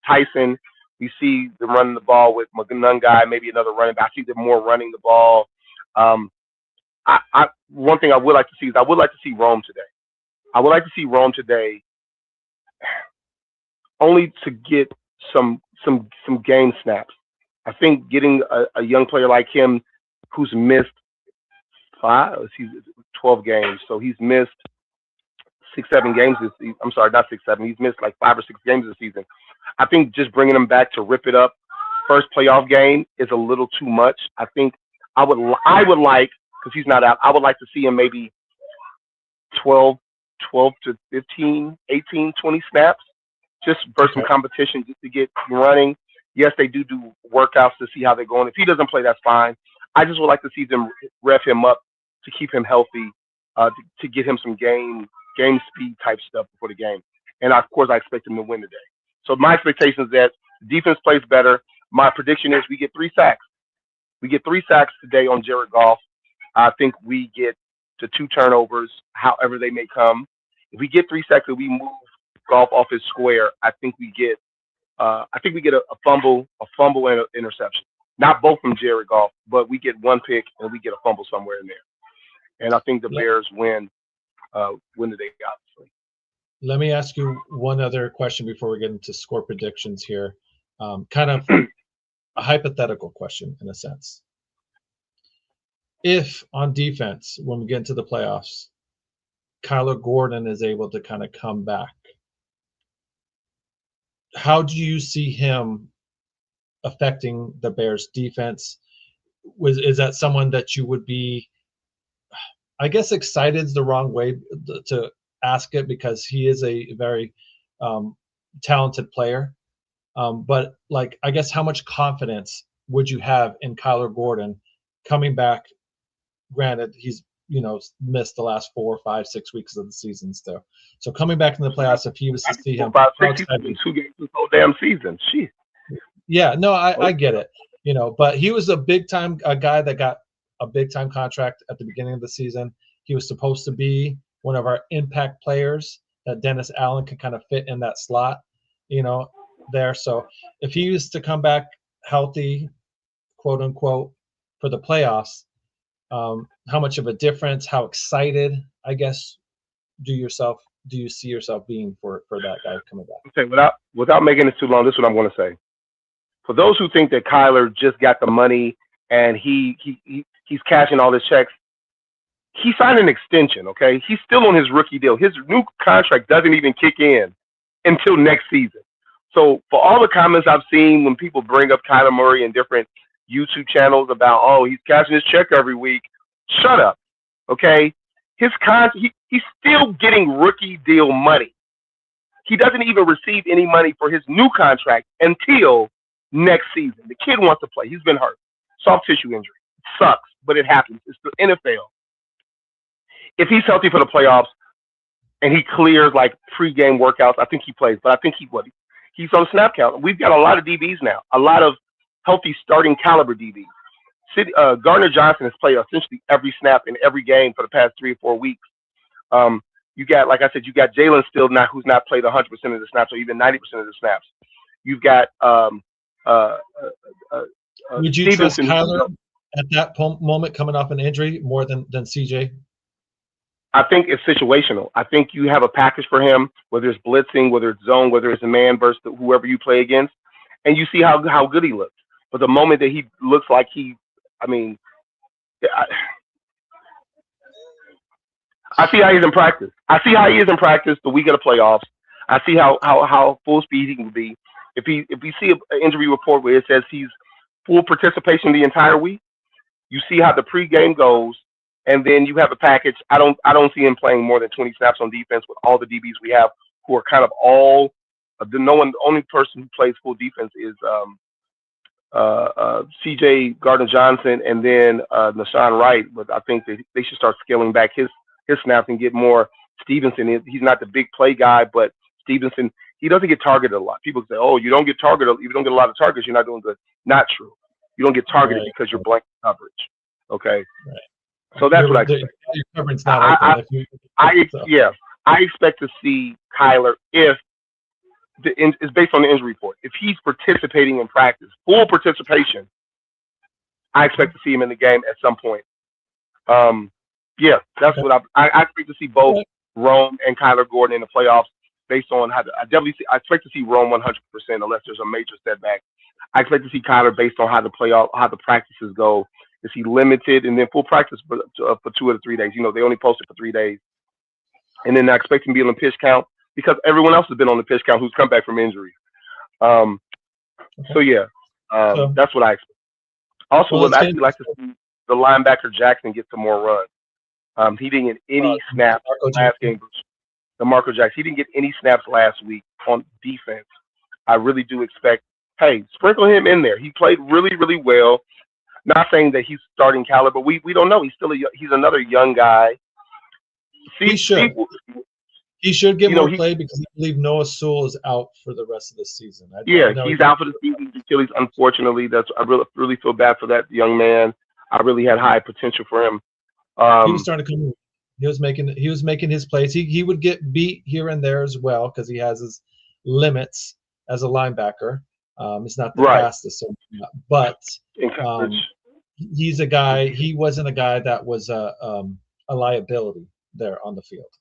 Tyson. We see them running the ball with Magunungai, maybe another running back. I see them more running the ball. One thing I would like to see is I would like to see Rome today. I would like to see Rome today, only to get some game snaps. I think getting a young player like him, who's missed 12 games, so he's missed 6-7 games this season. I'm sorry, not 6-7. He's missed like 5 or 6 games this season. I think just bringing him back to rip it up first playoff game is a little too much. I think I would like, because he's not out, I would like to see him maybe 12 to 15, 18, 20 snaps, just for some competition, just to get running. Yes, they do workouts to see how they're going. If he doesn't play, that's fine. I just would like to see them rev him up to keep him healthy, to get him some game speed type stuff before the game. And of course, I expect him to win today. So my expectation is that the defense plays better. My prediction is we get 3 sacks. We get 3 sacks today on Jared Goff. I think we get to 2 turnovers, however they may come. If we get 3 sacks and we move Goff off his square, I think we get a fumble and an interception. Not both from Jared Goff, but we get 1 pick and we get a fumble somewhere in there. And I think the Bears win today, obviously. Let me ask you one other question before we get into score predictions here. Kind of a hypothetical question in a sense. If on defense, when we get into the playoffs, Kyler Gordon is able to kind of come back, how do you see him affecting the Bears defense? Is that someone that you would be, I guess excited is the wrong way to ask it, because he is a very talented player. But like, I guess how much confidence would you have in Kyler Gordon coming back? Granted, he's missed the last 4, 5, 6 weeks of the season still. So coming back in the playoffs, if he was to see him, 5, 6, he's been 2 games this whole damn season. Jeez. Yeah, no, I get it. But he was a guy that got a big time contract at the beginning of the season. He was supposed to be one of our impact players that Dennis Allen could kind of fit in that slot, there. So if he was to come back healthy, quote unquote, for the playoffs, how much of a difference, how excited, I guess, do you see yourself being for that guy coming back? Okay, without making this too long, this is what I'm going to say. For those who think that Kyler just got the money and he's cashing all his checks, he signed an extension, okay? He's still on his rookie deal. His new contract doesn't even kick in until next season. So for all the comments I've seen when people bring up Kyler Murray in different YouTube channels about, oh, he's cashing his check every week, shut up, okay? He's still getting rookie deal money. He doesn't even receive any money for his new contract until next season. The kid wants to play. He's been hurt. Soft tissue injury. It sucks, but it happens. It's the NFL. If he's healthy for the playoffs and he clears like pre-game workouts, I think he plays. But I think he's on snap count. We've got a lot of DBs now, a lot of healthy starting caliber DBs. Gardner Johnson has played essentially every snap in every game for the past 3 or 4 weeks. You got, like I said, you got Jalen still who's not played 100% of the snaps or even 90% of the snaps. You've got would you trust Kyler at that moment coming off an injury more than CJ? I think it's situational. I think you have a package for him, whether it's blitzing, whether it's zone, whether it's a man versus whoever you play against, and you see how good he looks. But the moment that he looks like I see how he's in practice. I see how he is in practice the week of the playoffs. I see how full speed he can be. if we see an injury report where it says he's full participation the entire week, you see how the pregame goes, and then you have a package. I don't see him playing more than 20 snaps on defense with all the DBs we have, who are kind of all. The only person who plays full defense is C.J. Gardner-Johnson and then Nashawn Wright. But I think that they should start scaling back his snaps and get more Stevenson. He's not the big play guy, but Stevenson, he doesn't get targeted a lot. People say, "Oh, you don't get targeted. If you don't get a lot of targets, you're not doing good." Not true. You don't get targeted because you're blank coverage. Okay. Right. So that's what I expect. Your coverage not open. I expect to see Kyler if it's based on the injury report. If he's participating in practice, full participation, I expect to see him in the game at some point. That's what I expect to see both Rome and Kyler Gordon in the playoffs. Based on how I expect to see Rome 100% unless there's a major setback. I expect to see Kyler based on how the practices go. Is he limited and then full practice for 2 or 3 days? They only post it for 3 days, and then I expect him to be on the pitch count because everyone else has been on the pitch count who's come back from injury. That's what I expect. Also, would actually like to see the linebacker Jackson get some more run. He didn't get any snaps last game. DeMarco Jackson, he didn't get any snaps last week on defense. I really do expect, sprinkle him in there. He played really, really well. Not saying that he's starting caliber, but we don't know. He's another young guy. He should get more play because I believe Noah Sewell is out for the rest of the season. He's out for the season. Achilles, unfortunately. I really feel bad for that young man. I really had high potential for him. He was starting to come in. He was making his plays. He would get beat here and there as well because he has his limits as a linebacker. It's not the fastest, but he's a guy. He wasn't a guy that was a liability there on the field.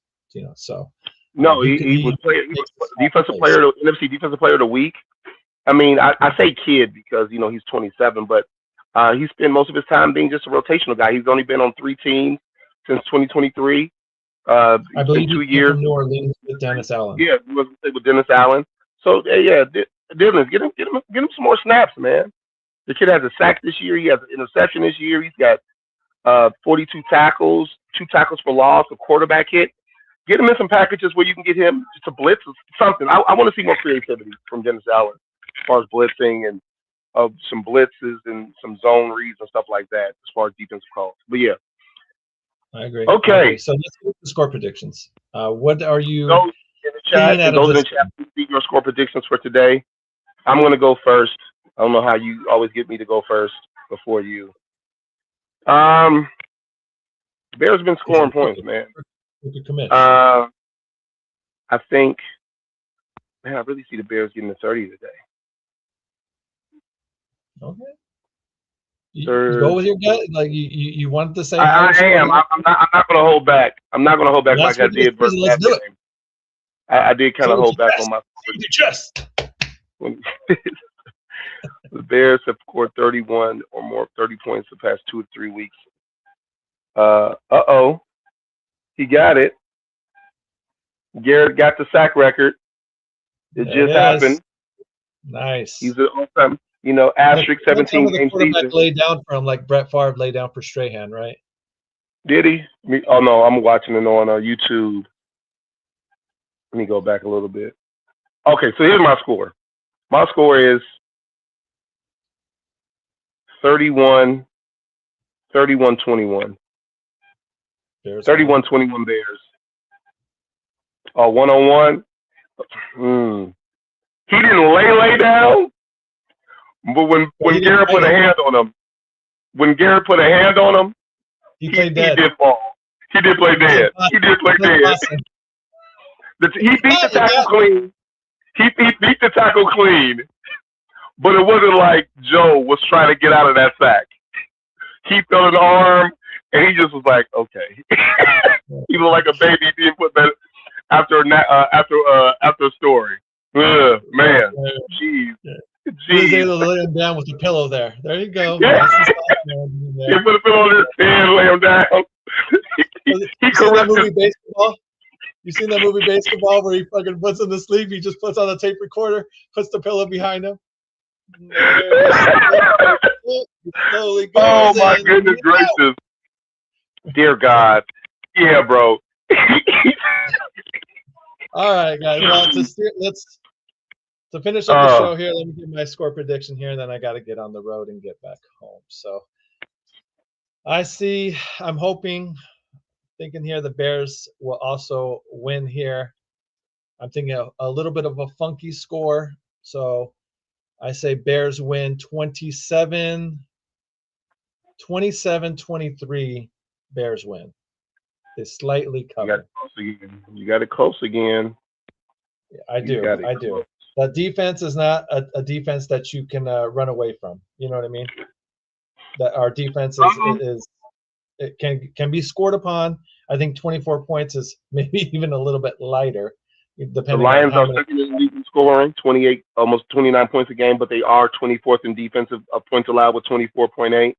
So no, he was defensive player, NFC defensive player of the week. I mean, I say kid because he's 27, but he spent most of his time being just a rotational guy. He's only been on 3 teams since 2023. I believe 2 years. From New Orleans with Dennis Allen. Yeah, he was with Dennis Allen. So Dennis, get him some more snaps, man. The kid has a sack this year. He has an interception this year. He's got 42 tackles, 2 tackles for loss, a quarterback hit. Get him in some packages where you can get him just a blitz or something. I want to see more creativity from Dennis Allen as far as blitzing and some blitzes and some zone reads and stuff like that as far as defensive calls. But yeah. I agree. Okay. So let's get the score predictions. What are you? Those in the chat, see your score predictions for today. I'm going to go first. I don't know how you always get me to go first before you. Bears have been scoring points, man. I think, man, I really see the Bears getting to 30 today. Okay. You go with your gut. Like you wanted to say. I am. I'm not going to hold back. I'm not going to hold back like I did versus last game. I did kind of hold back on my. Just. The Bears have scored 31 or more 30 points the past 2 or 3 weeks. He got it. Garrett got the sack record. It just happened. Nice. He's an all-time, asterisk 17 game season. Laid down for him like Brett Favre laid down for Strahan, right? Did he? Oh no, I'm watching it on YouTube. Let me go back a little bit. Okay, so here's my score. My score is 31-21. 31-21 Bears. 1-on-1. He didn't lay down, but when Garrett put a hand on him, he did fall. He did play dead. He beat the tackle clean. He beat the tackle clean, but it wasn't like Joe was trying to get out of that sack. He felt an arm, and he just was like, okay. He was like a baby being put back after a story. Man, jeez. He was able to lay him down with the pillow there. There you go. Yeah. He put a pillow on his head, lay him down. He corrected. Baseball? You seen that movie Basketball where he fucking puts him to sleep? He just puts on a tape recorder, puts the pillow behind him. Oh my goodness gracious! Dear God, yeah, bro. All right, guys. Well, to finish up the show here, let me give my score prediction here, and then I got to get on the road and get back home. So I'm thinking here the Bears will also win here. I'm thinking a little bit of a funky score. So I say Bears win 27-23, Bears win. They slightly cover. You got it close again. Yeah, I do. The defense is not a defense that you can run away from. You know what I mean? That our defense is it can be scored upon. I think 24 points is maybe even a little bit lighter. The Lions are second in the league in scoring, 28, almost 29 points a game, but they are 24th in defensive points allowed with 24.8.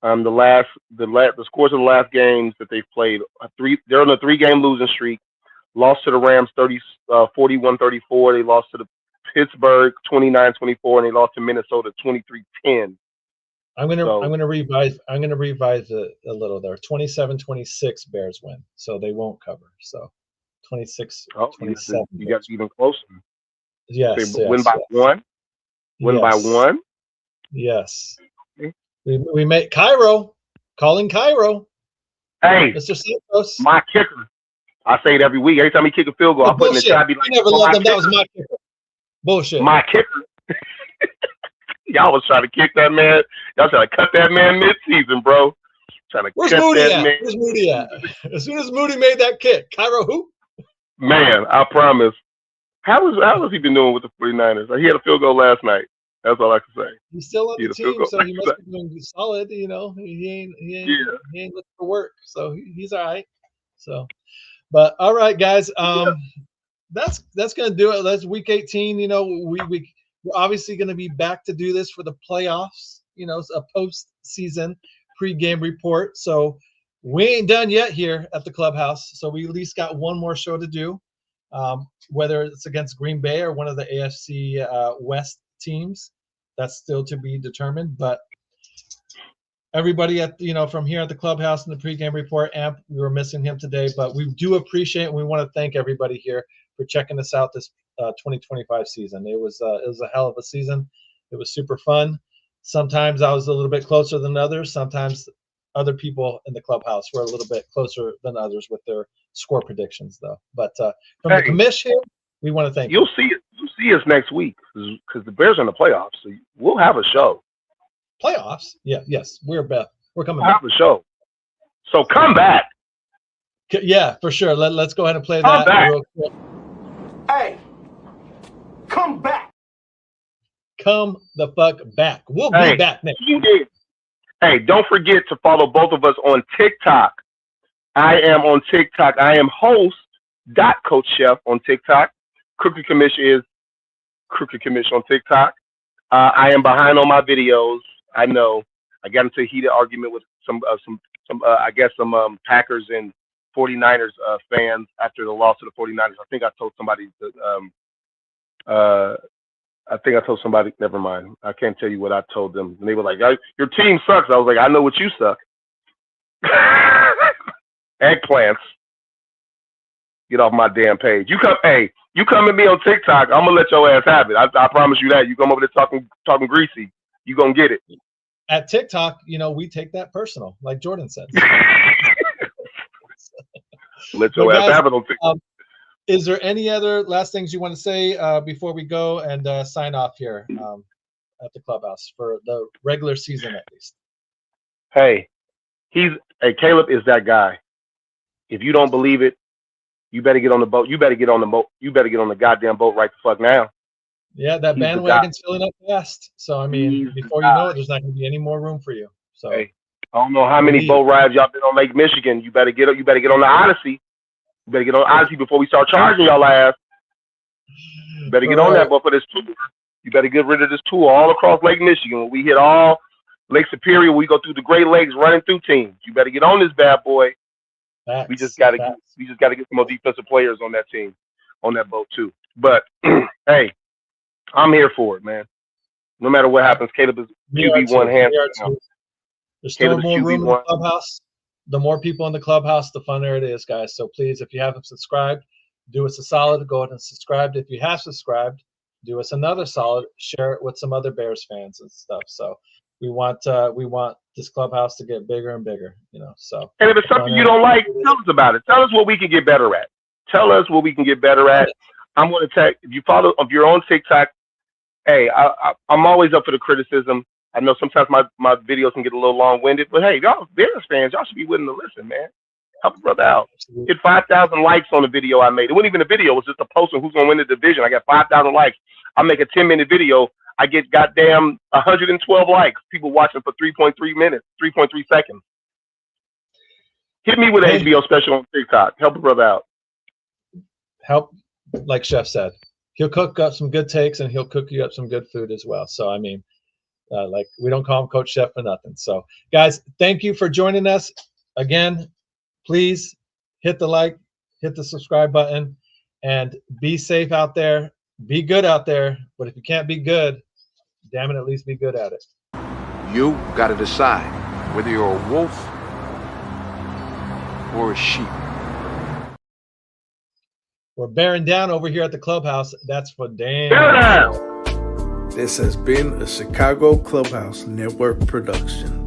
The scores of the last games that they've played, they're on a 3-game losing streak. Lost to the Rams 41-34. They lost to the Pittsburgh 29-24, and they lost to Minnesota 23-10. I'm gonna revise it a little there. 27-26 Bears win, so they won't cover. So 26-27. You got even closer. Yes. Win by one. Win by one. Yes. We make calling Cairo. Hey, Mr. Santos. My kicker. I say it every week. Every time he kick a field goal, I put in the chat. Be like, I never loved him. That was my kicker. Bullshit. My kicker. Y'all was trying to kick that man. Y'all trying to cut that man mid-season, bro. Where's Moody at? Where's Moody at? As soon as Moody made that kick, Cairo who? Man, I promise. How has he been doing with the 49ers? He had a field goal last night. That's all I can say. He's still on the team, so he must be doing solid. You know, he ain't looking for work, so he's all right. So, but all right, guys. That's gonna do it. That's week 18. You know, we're obviously gonna be back to do this for the playoffs. You know, it's a post-season pregame report. So we ain't done yet here at the Clubhouse. So we at least got one more show to do. Whether it's against Green Bay or one of the AFC West teams, that's still to be determined. But everybody from here at the Clubhouse and the pregame report, Amp, we were missing him today, but we do appreciate and we want to thank everybody here for checking us out this 2025 season. It was a hell of a season. It was super fun. Sometimes I was a little bit closer than others. Sometimes other people in the Clubhouse were a little bit closer than others with their score predictions, though. But from the commission, we want to thank you. You'll see us next week because the Bears are in the playoffs, so we'll have a show. Playoffs? Yeah, yes, we're coming. We'll have a show. So come back. Yeah, for sure. Let's go ahead and play that real quick. Hey, come back. Come the fuck back. We'll be back next week. Hey, don't forget to follow both of us on TikTok. I am on TikTok. I am host.coachchef on TikTok. Crooked Commish is Crooked Commish on TikTok. I am behind on my videos. I know. I got into a heated argument with some Packers and 49ers fans after the loss to the 49ers. I think I told somebody never mind. I can't tell you what I told them. And they were like, your team sucks. I was like, I know what you suck. Eggplants. Get off my damn page. You come at me on TikTok, I'm gonna let your ass have it. I promise you that. You come over there talking greasy, you gonna get it. At TikTok, we take that personal, like Jordan said. Let your ass have it on TikTok. Is there any other last things you want to say before we go and sign off here at the Clubhouse for the regular season at least? Hey, Caleb is that guy. If you don't believe it, you better get on the boat. You better get on the boat. You better get on the goddamn boat right the fuck now. Yeah, that bandwagon's filling up fast. So, I mean, before you know it, there's not going to be any more room for you. So, hey, I don't know how many boat rides y'all been on Lake Michigan. You better get on the Odyssey. You better get on Odyssey before we start charging y'all ass. You better get on that boat for this tour. You better get rid of this tour all across Lake Michigan. When we hit all Lake Superior, we go through the Great Lakes running through teams. You better get on this bad boy. We just got to get some more defensive players on that team, on that boat too. But hey, I'm here for it, man. No matter what happens, Caleb is QB1 hands down. There's still more room in the clubhouse. The more people in the clubhouse, the funner it is, guys. So please, if you haven't subscribed, do us a solid. Go ahead and subscribe. If you have subscribed, do us another solid. Share it with some other Bears fans and stuff. So we want this clubhouse to get bigger and bigger. So. And if it's something you don't like, tell us about it. Tell us what we can get better at. Tell us what we can get better at. I'm going to tag. If you're on TikTok, hey, I'm always up for the criticism. I know sometimes my videos can get a little long-winded, but hey, y'all Bears fans, y'all should be willing to listen, man. Help a brother out. Get 5,000 likes on the video I made. It wasn't even a video. It was just a post on who's going to win the division. I got 5,000 likes. I make a 10-minute video. I get goddamn 112 likes. People watching for 3.3 minutes, 3.3 seconds. Hit me with an HBO special on TikTok. Help a brother out. Help, like Chef said. He'll cook up some good takes, and he'll cook you up some good food as well. So, I mean, we don't call him Coach Chef for nothing. So, guys, thank you for joining us. Again, please hit the like, hit the subscribe button, and be safe out there. Be good out there. But if you can't be good, damn it, at least be good at it. You got to decide whether you're a wolf or a sheep. We're bearing down over here at the clubhouse. That's for damn. This has been a Chicago Clubhouse Network production.